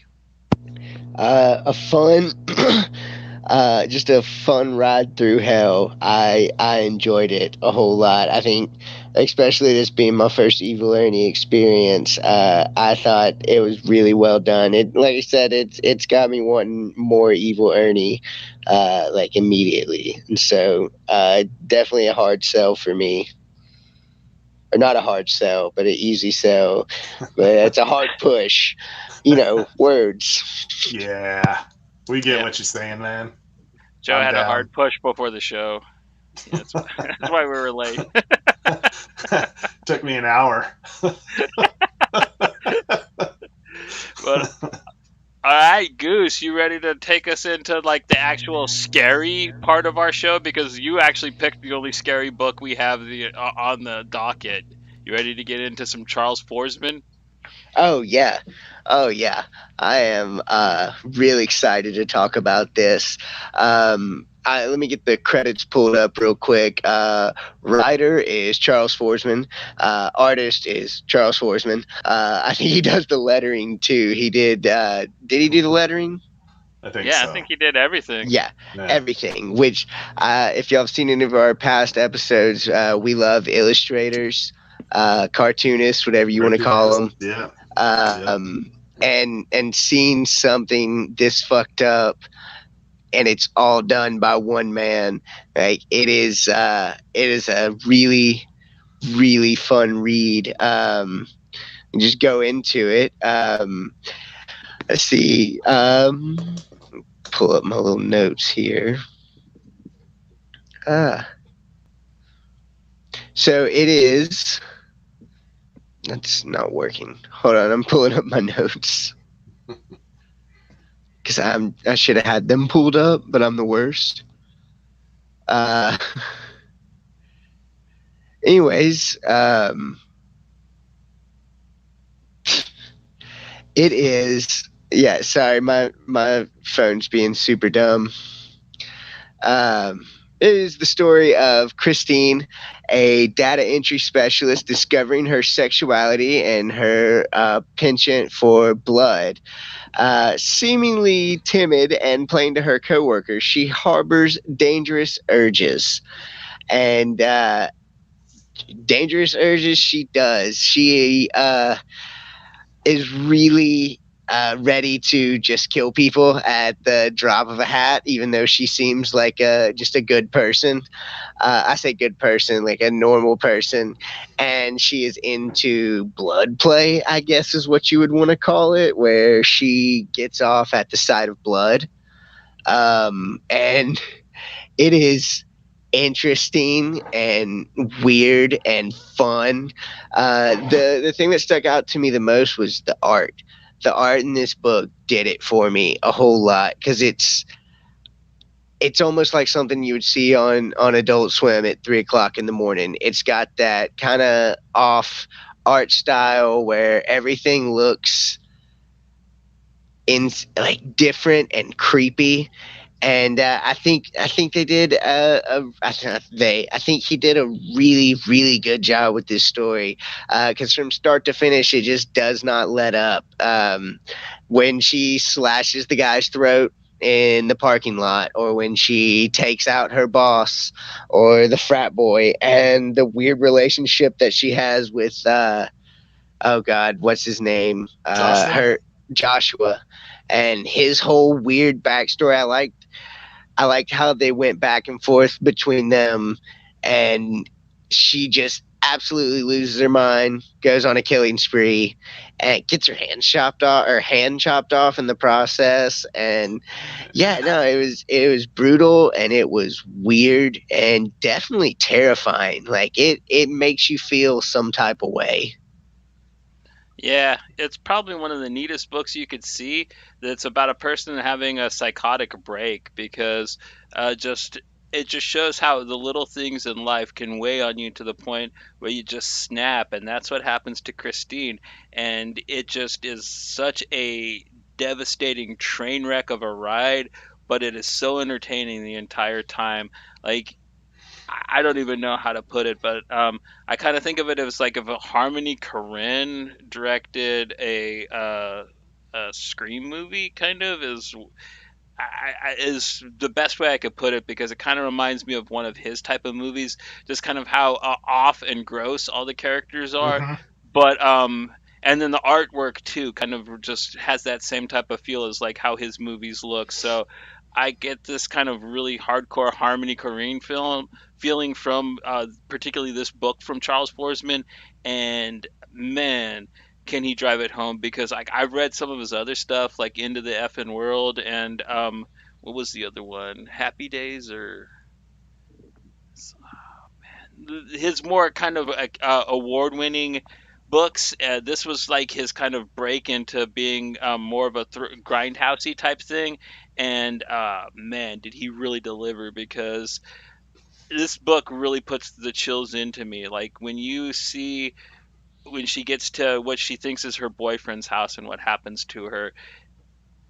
A fun, just a fun ride through hell. I enjoyed it a whole lot. I think, especially this being my first Evil Ernie experience, I thought it was really well done. It, like I said, it's got me wanting more Evil Ernie, like immediately. And so, definitely a hard sell for me. Or not a hard sell, but an easy sell. But it's a hard push. Words. Yeah, we get Yeah, what you're saying, man. Joe I'm had a down. hard push before the show. Yeah, that's why we were late. Took me an hour. But all right, Goose, you ready to take us into like the actual scary part of our show? Because you actually picked the only scary book we have on the docket. You ready to get into some Charles Forsman? Oh yeah. Oh yeah. I am really excited to talk about this. Let me get the credits pulled up real quick. Writer is Charles Forsman. Artist is Charles Forsman. I think he does the lettering too. He did. Did he do the lettering? I think Yeah, I so. think he did everything. Yeah, Yeah. everything. Which, if y'all have seen any of our past episodes, we love illustrators, cartoonists, whatever you want to call Cartoonist. them. Yeah. Yep. And seeing something this fucked up and it's all done by one man, like it is a really fun read. Just go into it. Let's see. Pull up my little notes here. Ah. So it is. That's not working. Hold on, I'm pulling up my notes because I should have had them pulled up, but I'm the worst. Uh, anyways, it is. Yeah, sorry, my phone's being super dumb. Um, it is the story of Christine, a data entry specialist, discovering her sexuality and her penchant for blood. Seemingly timid and plain to her coworkers, she harbors dangerous urges. And dangerous urges she does. She is really ready to just kill people at the drop of a hat, even though she seems like just a good person. I say good person, like a normal person. And she is into blood play, I guess is what you would want to call it, where she gets off at the sight of blood. And it is interesting and weird and fun. The thing that stuck out to me the most was the art. The art in this book did it for me a whole lot because it's almost like something you would see on Adult Swim at 3 o'clock in the morning. It's got that kind of off art style where everything looks in like different and creepy, and I think they did I think he did a really good job with this story because from start to finish it just does not let up. When she slashes the guy's throat in the parking lot, or when she takes out her boss or the frat boy, and the weird relationship that she has with oh god, what's his name, Joshua? her Joshua, and his whole weird backstory. I liked how they went back and forth between them, and she just absolutely loses her mind, goes on a killing spree, and gets her hand chopped off in the process. And yeah, no, it was brutal and it was weird and definitely terrifying. Like it makes you feel some type of way. Yeah, it's probably one of the neatest books you could see that's about a person having a psychotic break because just it just shows how the little things in life can weigh on you to the point where you just snap, and that's what happens to Christine. And it just is such a devastating train wreck of a ride, but it is so entertaining the entire time. Like I don't even know how to put it, but I kind of think of it as like if a Harmony Korine directed a Scream movie, kind of is the best way I could put it because it kind of reminds me of one of his type of movies, just kind of how off and gross all the characters are, Mm-hmm. but and then the artwork too kind of just has that same type of feel as like how his movies look. So I get this kind of really hardcore Harmony Korine film feeling from particularly this book from Charles Forsman, and man, can he drive it home because like I've read some of his other stuff like Into the Effing World and what was the other one? Happy Days or his more kind of award-winning books. This was like his kind of break into being more of a grindhousey type thing, and man, did he really deliver because this book really puts the chills into me. Like when you see when she gets to what she thinks is her boyfriend's house and what happens to her.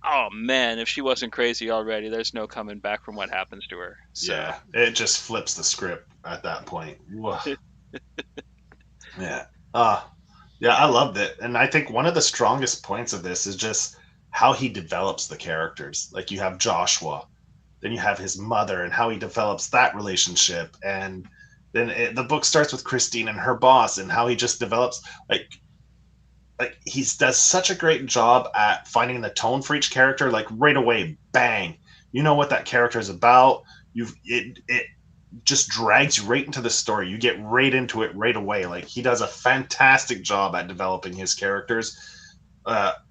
Oh man, if she wasn't crazy already, there's no coming back from what happens to her. So, Yeah, it just flips the script at that point. Whoa. Yeah. Uh, yeah, I loved it. And I think one of the strongest points of this is just how he develops the characters. Like you have Joshua, then you have his mother and how he develops that relationship. And then the book starts with Christine and her boss and how he just develops like he does such a great job at finding the tone for each character like right away bang you know what that character is about it just drags you right into the story. You get right into it right away. Like he does a fantastic job at developing his characters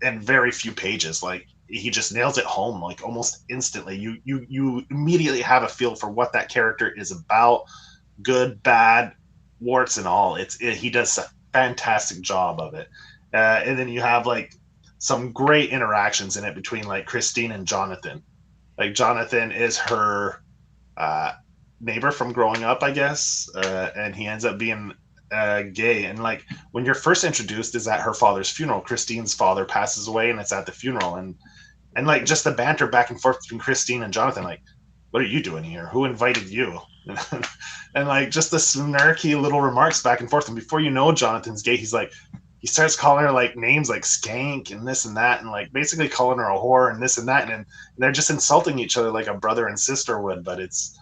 in very few pages. Like he just nails it home like almost instantly. You immediately have a feel for what that character is about, good, bad, warts and all. He does a fantastic job of it. And then you have like some great interactions in it between like Christine and Jonathan. Like Jonathan is her uh, neighbor from growing up, I guess, and he ends up being gay. And like when you're first introduced, is at her father's funeral. Christine's father passes away, and it's at the funeral, and like just the banter back and forth between Christine and Jonathan, like, what are you doing here? Who invited you? And like just the snarky little remarks back and forth. And before you know Jonathan's gay, he starts calling her like names like skank and this and that, and like basically calling her a whore and this and that, and they're just insulting each other like a brother and sister would. But it's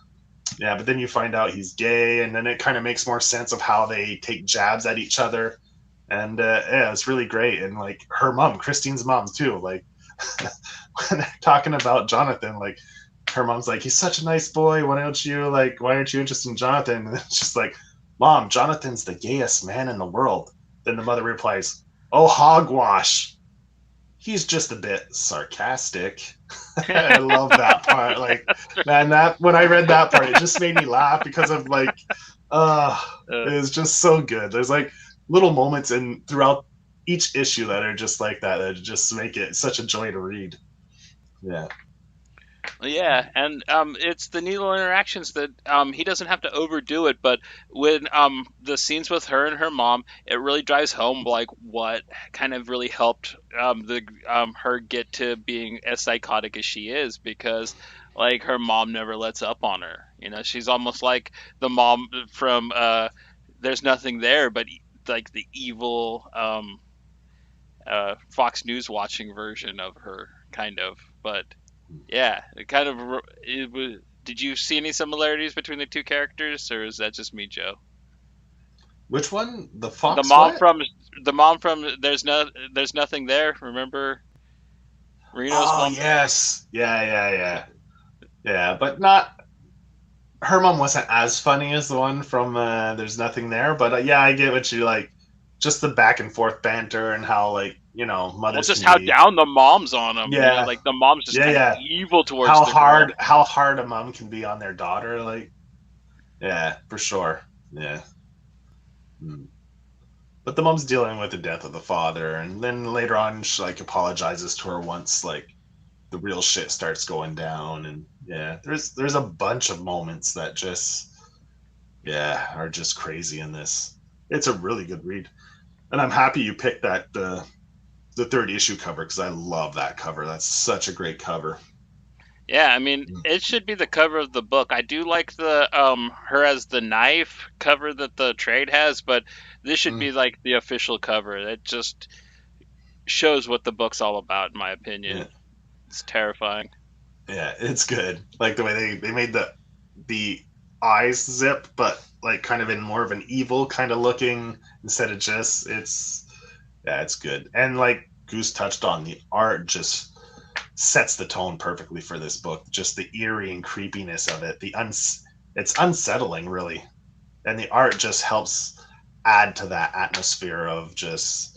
yeah, but then you find out he's gay, and then it kind of makes more sense of how they take jabs at each other. And yeah, it's really great. And like her mom, Christine's mom too, like when they're talking about Jonathan, like her mom's like, he's such a nice boy, why aren't you interested in Jonathan? And it's just like, Mom, Jonathan's the gayest man in the world. Then the mother replies, oh, hogwash, he's just a bit sarcastic. I love that part. Like, man, that when I read that part, it just made me laugh because of like, it was just so good. There's like little moments in throughout each issue that are just like that just make it such a joy to read. Yeah. Yeah, and it's the needle interactions that he doesn't have to overdo it, but when the scenes with her and her mom, it really drives home like what kind of really helped the her get to being as psychotic as she is, because like her mom never lets up on her. You know, she's almost like the mom from There's Nothing There, but like the evil Fox News watching version of her, kind of. But yeah, it kind of it was. Did you see any similarities between the two characters, or is that just me, Joe? Which one? The The Fox mom what? from the mom from There's Nothing There. Remember Reno's Oh mom? yes. Yeah. Yeah, but not her mom wasn't as funny as the one from There's Nothing There, but yeah, I get what you like. Just the back and forth banter and how like Well, mothers just can how be. down the mom's on him. You know, Yeah, like the mom's just kind of yeah. evil towards the girl. How hard a mom can be on their daughter, like yeah, for sure. Yeah. Mm. But the mom's dealing with the death of the father, and then later on she like apologizes to her once like the real shit starts going down. And yeah, there's a bunch of moments that just yeah are just crazy in this. It's a really good read, and I'm happy you picked that the third issue cover because I love that cover. That's such a great cover. Yeah, I mean, it should be the cover of the book. I do like the her as the knife cover that the trade has, but this should Mm, be like the official cover. It just shows what the book's all about, in my yeah, opinion. It's terrifying. yeah, it's good. Like the way they made the eyes zip, but like kind of in more of an evil kind of looking instead of just it's yeah, it's good. And like Goose touched on, the art just sets the tone perfectly for this book. Just the eerie and creepiness of it. It's unsettling really, and the art just helps add to that atmosphere of just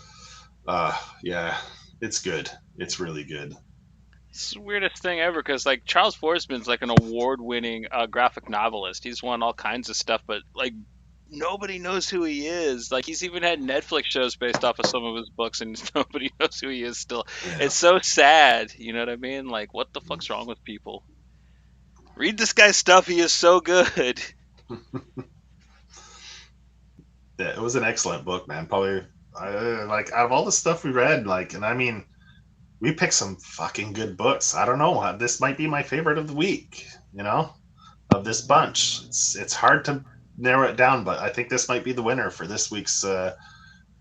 yeah, it's good. It's really good. It's the weirdest thing ever because like Charles Forsman's like an award-winning graphic novelist. He's won all kinds of stuff, but like nobody knows who he is. Like he's even had Netflix shows based off of some of his books, and nobody knows who he is still. Yeah. It's so sad. You know what I mean? Like what the fuck's wrong with people? Read this guy's stuff. He is so good. Yeah, it was an excellent book, man. Probably like out of all the stuff we read, like, and I mean, we picked some fucking good books. I don't know. This might be my favorite of the week. Of this bunch. It's hard to narrow it down, but I think this might be the winner for this week's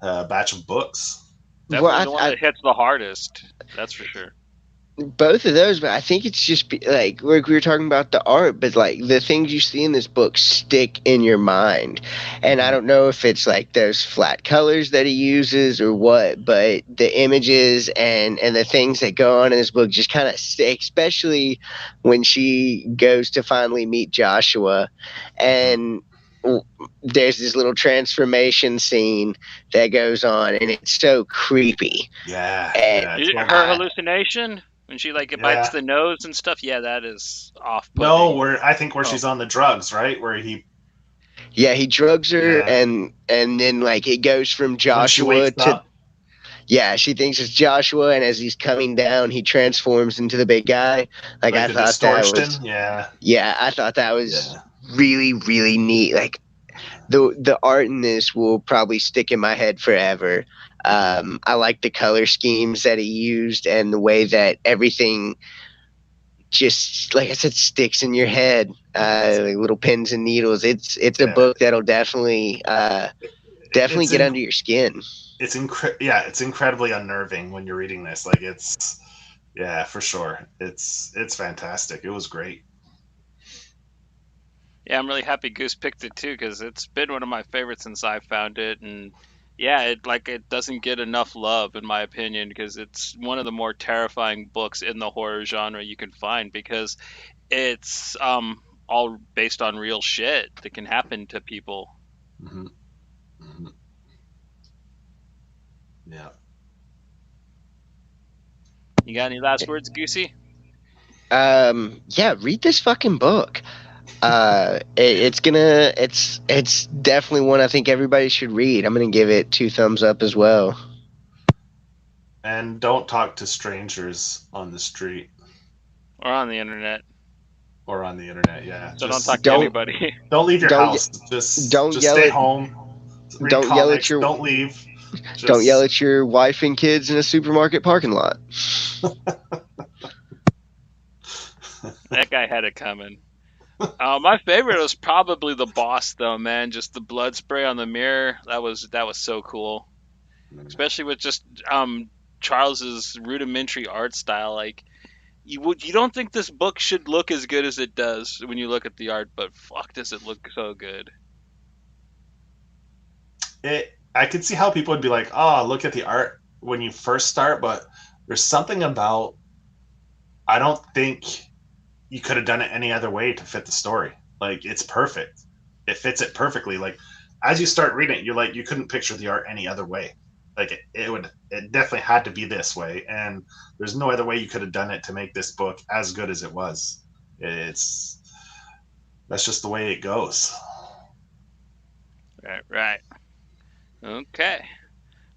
batch of books. Well, Definitely the one that hits the hardest. That's for sure. both of those, but I think it's just like we were talking about the art, but like the things you see in this book stick in your mind. And I Mhm. don't know if it's like those flat colors that he uses or what, but the images and the things that go on in this book just kind of stick, especially when she goes to finally meet Joshua, Mhm. and there's this little transformation scene that goes on, and it's so creepy. Yeah, And yeah, it's well Her done. I, hallucination when she like bites Yeah. the nose and stuff. Yeah, that is No, off-putting. where I think where Oh, she's on the drugs, right? Where he Yeah, he drugs her, Yeah. and then like it goes from When she Joshua wakes to, up, yeah, she thinks it's Joshua, and as he's coming down, he transforms into the big guy. Like like I the thought that was, distortion. Yeah. yeah, I thought that was Yeah. really really neat. Like the art in this will probably stick in my head forever. I like the color schemes that he used and the way that everything just, like I said, sticks in your head, like little pins and needles. It's a Yeah. book that'll definitely definitely It's get in, under your skin. yeah, it's incredibly unnerving when you're reading this. Like it's yeah, for sure. It's fantastic. It was great. Yeah, I'm really happy Goose picked it too because it's been one of my favorites since I found it, and yeah, it doesn't get enough love in my opinion because it's one of the more terrifying books in the horror genre you can find because it's all based on real shit that can happen to people. Hmm. Hmm. Yeah. You got any last words, Goosey? Yeah, read this fucking book. It's definitely one I think everybody should read. I'm gonna give it 2 thumbs up as well. And don't talk to strangers on the street Or on the internet? or on the internet. Yeah. So don't talk to Don't anybody. Don't leave your don't house. don't Just yell stay at home. Read don't yell at comics. your Don't leave. don't yell Just at your wife and kids in a supermarket parking lot. That guy had it coming. My favorite was probably the boss, though, man. Just the blood spray on the mirror. That was so cool, especially with just Charles's rudimentary art style. Like you don't think this book should look as good as it does when you look at the art, but fuck, does it look so good? I could see how people would be like, "Oh, look at the art when you first start," but there's something about I don't think you could have done it any other way to fit the story. Like it's perfect. It fits it perfectly. Like as you start reading it, you're like you couldn't picture the art any other way. Like it definitely had to be this way, and there's no other way you could have done it to make this book as good as it was. It's That's just the way it goes. Right, right. Okay.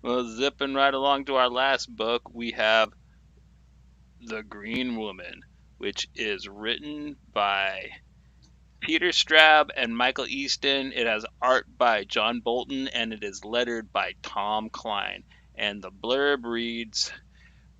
Well, zipping right along to our last book, we have The Green Woman, which is written by Peter Straub and Michael Easton. It has art by John Bolton and it is lettered by Tom Klein. And the blurb reads,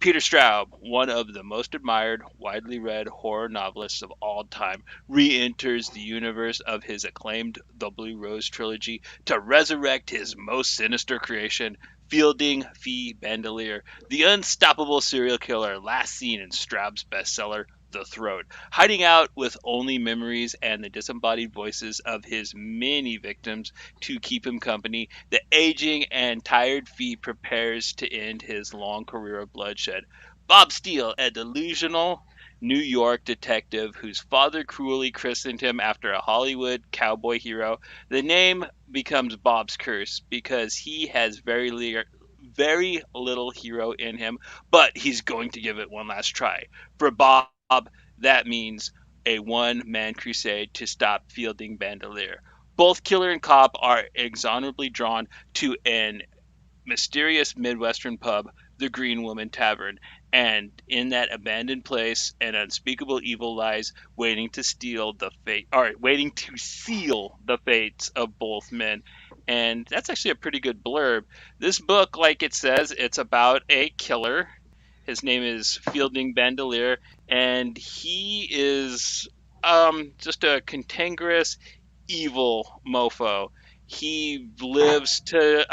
Peter Straub, one of the most admired, widely read horror novelists of all time, re enters the universe of his acclaimed The Blue Rose trilogy to resurrect his most sinister creation, Fielding Fee Bandelier, the unstoppable serial killer last seen in Straub's bestseller, The Throat, hiding out with only memories and the disembodied voices of his many victims to keep him company. The aging and tired Fee prepares to end his long career of bloodshed. Bob Steele, a delusional New York detective whose father cruelly christened him after a Hollywood cowboy hero, the name becomes Bob's curse because he has very little hero in him, but he's going to give it one last try. For Bob, that means a one-man crusade to stop Fielding Bandelier. Both killer and cop are inexorably drawn to an mysterious Midwestern pub, the Green Woman Tavern, and in that abandoned place, an unspeakable evil lies waiting to seal the fates of both men. And that's actually a pretty good blurb. This book, like it says, it's about a killer. His name is Fielding Bandelier, and he is just a cantankerous, evil mofo. He lives to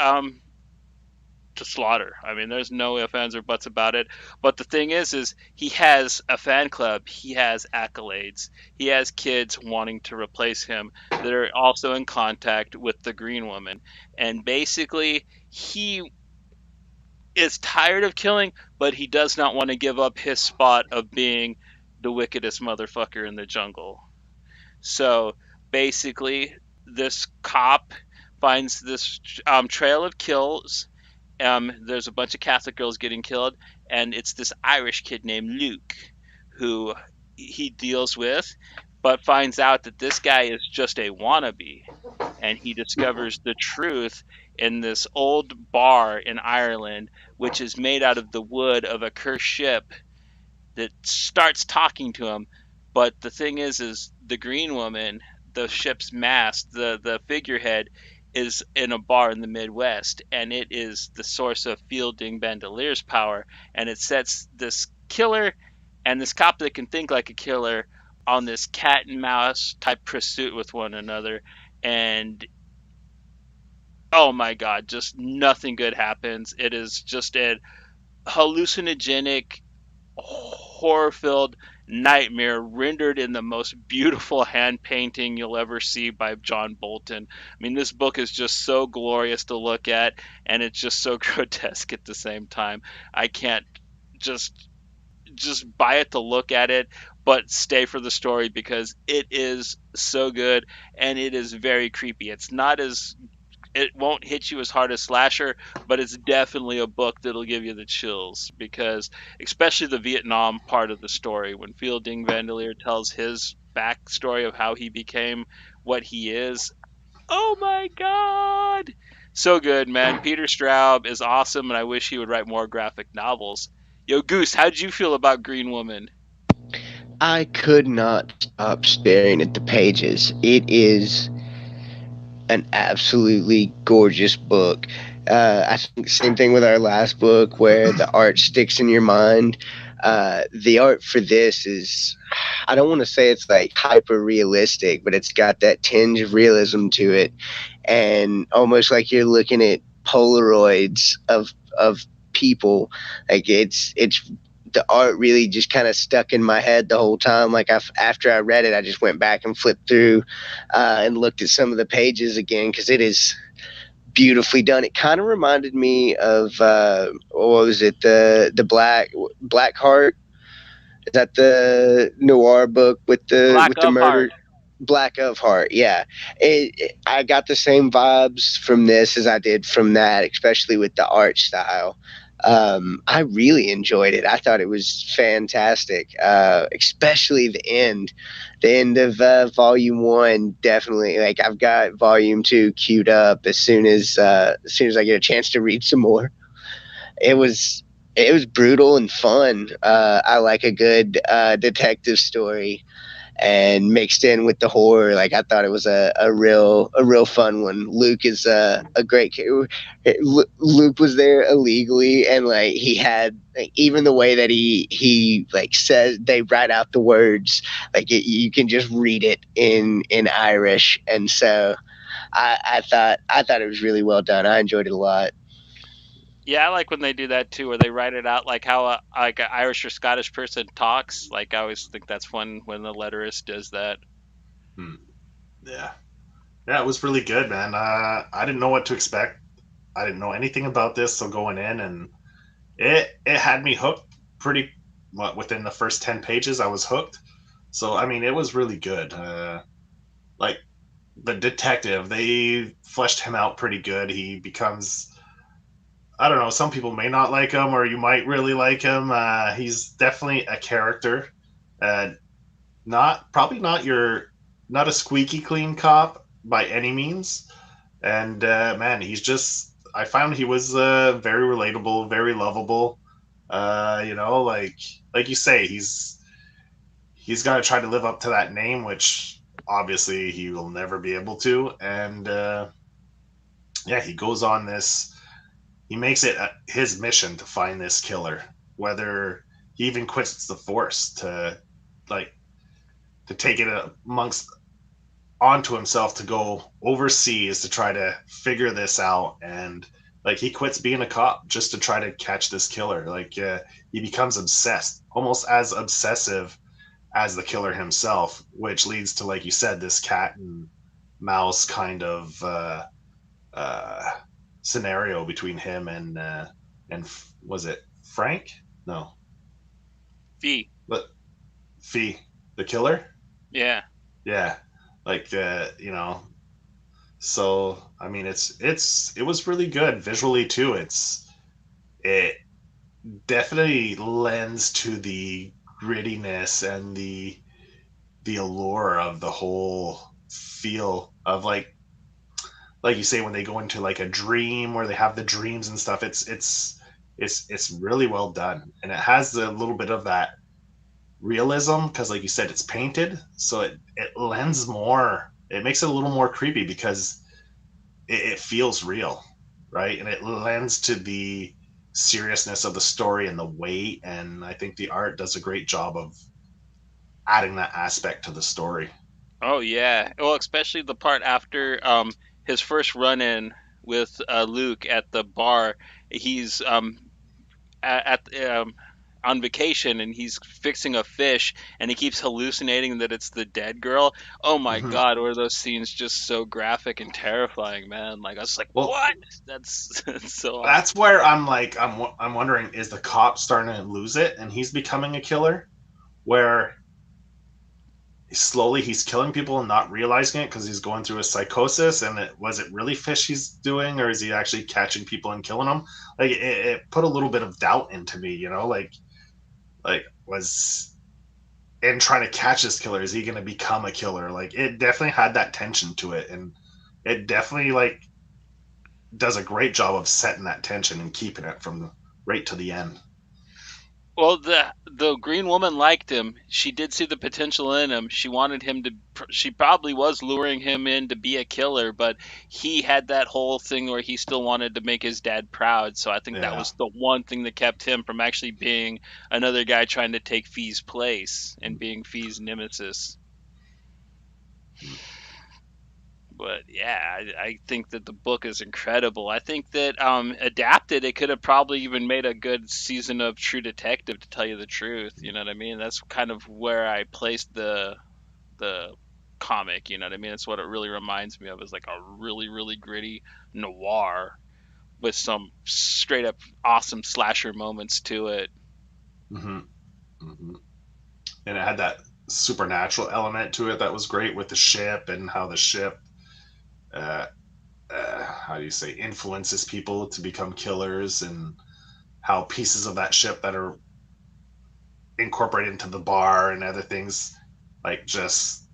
slaughter. I mean, there's no ifs, ands, or buts about it. But the thing is he has a fan club. He has accolades. He has kids wanting to replace him that are also in contact with the Green Woman. And basically, he is tired of killing, but he does not want to give up his spot of being the wickedest motherfucker in the jungle. So basically, this cop finds this trail of kills. There's a bunch of Catholic girls getting killed, and it's this Irish kid named Luke who he deals with, but finds out that this guy is just a wannabe. and he discovers the truth in this old bar in Ireland, which is made out of the wood of a cursed ship that starts talking to him. But the thing is the Green Woman, the ship's mast, the figurehead, is in a bar in the Midwest, and it is the source of Fielding Bandelier's power, and it sets this killer and this cop that can think like a killer on this cat and mouse type pursuit with one another, and oh my god, just nothing good happens. It is just a hallucinogenic, horror filled nightmare rendered in the most beautiful hand painting you'll ever see by John Bolton. I mean, this book is just so glorious to look at, and it's just so grotesque at the same time. I can't just buy it to look at it, but stay for the story because it is so good and it is very creepy. It's not as it won't hit you as hard as Slasher, but it's definitely a book that'll give you the chills because, especially the Vietnam part of the story, when Fielding Vandalier tells his backstory of how he became what he is. Oh my god! So good, man. Peter Straub is awesome, and I wish he would write more graphic novels. Yo, Goose, how did you feel about Green Woman? I could not stop staring at the pages. It is an absolutely gorgeous book. I think same thing with our last book where the art sticks in your mind. The art for this is, I don't want to say it's like hyper realistic, but it's got that tinge of realism to it, and almost like you're looking at Polaroids of people. Like it's the art really just kind of stuck in my head the whole time. Like after I read it, I just went back and flipped through and looked at some of the pages again because it is beautifully done. It kind of reminded me of what was it, the Black Heart? Is that the noir book Black with the of Heart. murder? Black of Heart, yeah. I got the same vibes from this as I did from that, especially with the art style. I really enjoyed it. I thought it was fantastic, especially the end of volume one. Definitely, like I've got volume two queued up as soon as I get a chance to read some more. It was it was brutal and fun. I like a good detective story and mixed in with the horror. Like I thought it was a real fun one. Luke is a great character. Luke was there illegally, and like he had like, even the way that he like says they write out the words like you can just read it in Irish, and so I thought it was really well done. I enjoyed it a lot. Yeah, I like when they do that too, where they write it out like how like an Irish or Scottish person talks. Like I always think that's fun when the letterist does that. Hmm. Yeah. Yeah, it was really good, man. I didn't know what to expect. I didn't know anything about this, so going in and it had me hooked pretty within the first 10 pages I was hooked. So I mean, it was really good. Like the detective, they fleshed him out pretty good. He becomes, I don't know, some people may not like him or you might really like him. He's definitely a character. Uh, not probably not your not a squeaky clean cop by any means. And man, he's just I found he was very relatable, very lovable. You know, like you say, he's got to try to live up to that name, which obviously he will never be able to. And yeah, he goes on this. He makes it his mission to find this killer. Whether he even quits the force like to take it amongst onto himself to go overseas to try to figure this out, and like he quits being a cop just to try to catch this killer. Like he becomes obsessed, almost as obsessive as the killer himself, which leads to, like you said, this cat and mouse kind of uh, scenario between him and was it Frank? No, Fee. but Fee, the killer. Yeah. Yeah, like you know. So I mean, it was really good visually too. It definitely lends to the grittiness and the allure of the whole feel of like like you say, when they go into like a dream where they have the dreams and stuff, it's really well done, and it has a little bit of that realism because, like you said, it's painted, so it lends more. It makes it a little more creepy because it feels real, right? And it lends to the seriousness of the story and the weight. And I think the art does a great job of adding that aspect to the story. Oh yeah. Well, especially the part after his first run in with Luke at the bar. He's at on vacation and he's fixing a fish and he keeps hallucinating that it's the dead girl. Oh my Hmm. God, were those scenes just so graphic and terrifying, man? Like I was like, Well, what? That's so that's awesome. where I'm like, I'm wondering, is the cop starting to lose it and he's becoming a killer? Where slowly he's killing people and not realizing it because he's going through a psychosis, and was it really fish he's doing, or is he actually catching people and killing them? Like it put a little bit of doubt into me, like was in trying to catch this killer, is he going to become a killer? Like it definitely had that tension to it, and it definitely like does a great job of setting that tension and keeping it from right to the end. Well, the green woman liked him. She did see the potential in him. She wanted him to. She probably was luring him in to be a killer, but he had that whole thing where he still wanted to make his dad proud. So I think that Yeah. was the one thing that kept him from actually being another guy trying to take Fee's place and being Fee's nemesis. But yeah, I think that the book is incredible. I think that adapted, it could have probably even made a good season of True Detective. To tell you the truth, you know what I mean. That's kind of where I placed the comic. You know what I mean. It's what it really reminds me of. Is like a really gritty noir with some straight up awesome slasher moments to it. Hmm. Hmm. And it had that supernatural element to it that was great with the ship, and how the ship uh, how do you say, influences people to become killers, and how pieces of that ship that are incorporated into the bar and other things, like, just,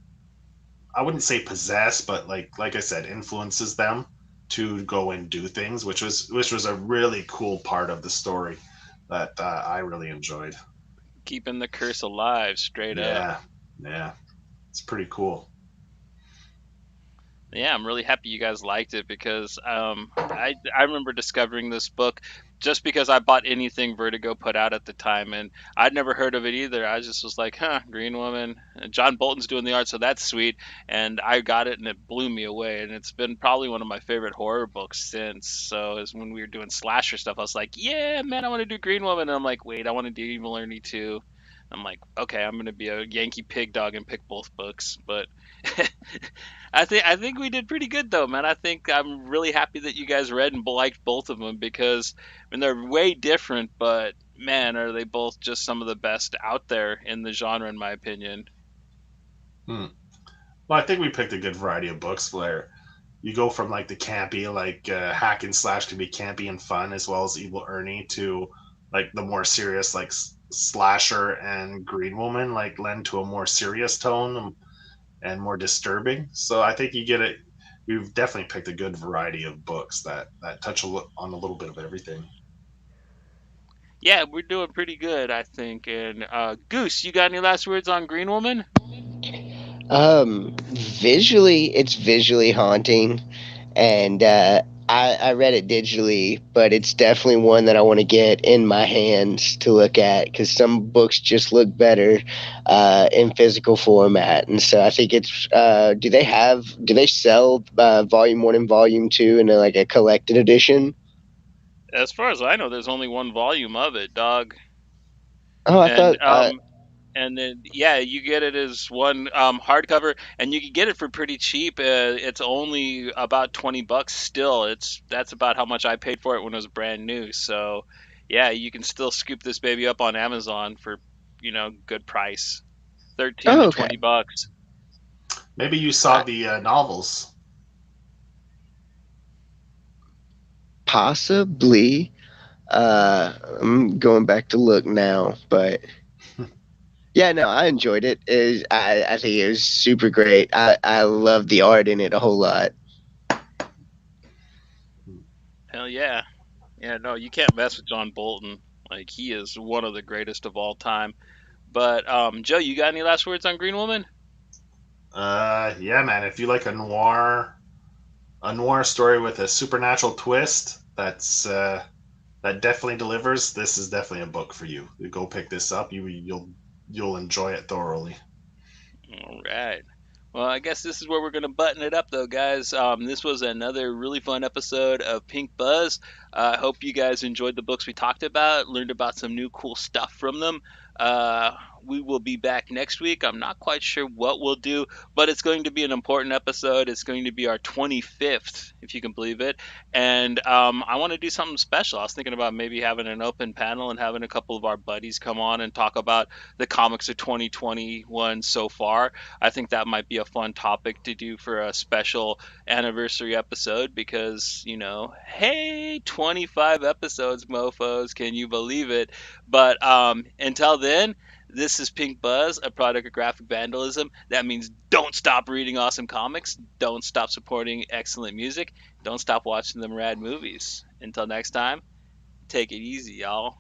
I wouldn't say possess, but like I said, influences them to go and do things, which was a really cool part of the story that I really enjoyed. Keeping the curse alive, straight up. Yeah, yeah, it's pretty cool. Yeah, I'm really happy you guys liked it because I remember discovering this book just because I bought anything Vertigo put out at the time, and I'd never heard of it either. I just was like, huh, Green Woman. And John Bolton's doing the art, so that's sweet. And I got it, and it blew me away. And it's been probably one of my favorite horror books since. So as when we were doing slasher stuff, I was like, yeah, man, I want to do Green Woman. And I'm like, wait, I want to do Evil Ernie too. I'm like, okay, I'm gonna be a Yankee pig dog and pick both books, but. I think we did pretty good though, man. I think I'm really happy that you guys read and liked both of them because I mean they're way different, but man, are they both just some of the best out there in the genre, in my opinion. Hmm. Well, I think we picked a good variety of books where you go from like the campy, like hack and slash can be campy and fun, as well as Evil Ernie, to like the more serious, like slasher and Green Woman, like lend to a more serious tone, and more disturbing. So I think you get it. We've definitely picked a good variety of books that touch on a little bit of everything. Yeah, we're doing pretty good, I think. And Goose, you got any last words on Green Woman? Visually, it's visually haunting, and I read it digitally, but it's definitely one that I want to get in my hands to look at because some books just look better in physical format, and so I think it's. Do they sell volume one and volume two in like a collected edition? As far as I know, there's only one volume of it, dog. Oh, I And thought. and then yeah, you get it as one hardcover, and you can get it for pretty cheap. It's only about $20 still. That's about how much I paid for it when it was brand new. So yeah, you can still scoop this baby up on Amazon for good price, 13 Oh, to okay. 20 bucks. Maybe you saw I, the novels. possibly. I'm going back to look now, but yeah, no, I enjoyed it. I think it was super great. I love the art in it a whole lot. Hell yeah. Yeah, no, you can't mess with John Bolton. Like he is one of the greatest of all time. But Joe, you got any last words on Green Woman? Yeah, man. If you like a noir story with a supernatural twist, that definitely delivers. This is definitely a book for you. You go pick this up. You'll enjoy it thoroughly. All right. Well, I guess this is where we're going to button it up, though, guys. This was another really fun episode of Pink Buzz. I hope you guys enjoyed the books we talked about, learned about some new cool stuff from them. Uh, we will be back next week. I'm not quite sure what we'll do, but it's going to be an important episode. It's going to be our 25th, if you can believe it. And I want to do something special. I was thinking about maybe having an open panel and having a couple of our buddies come on and talk about the comics of 2021 so far. I think that might be a fun topic to do for a special anniversary episode because, hey, 25 episodes, mofos. Can you believe it? But until then, this is Pink Buzz, a product of graphic vandalism. That means don't stop reading awesome comics, don't stop supporting excellent music, don't stop watching them rad movies. Until next time, take it easy, y'all.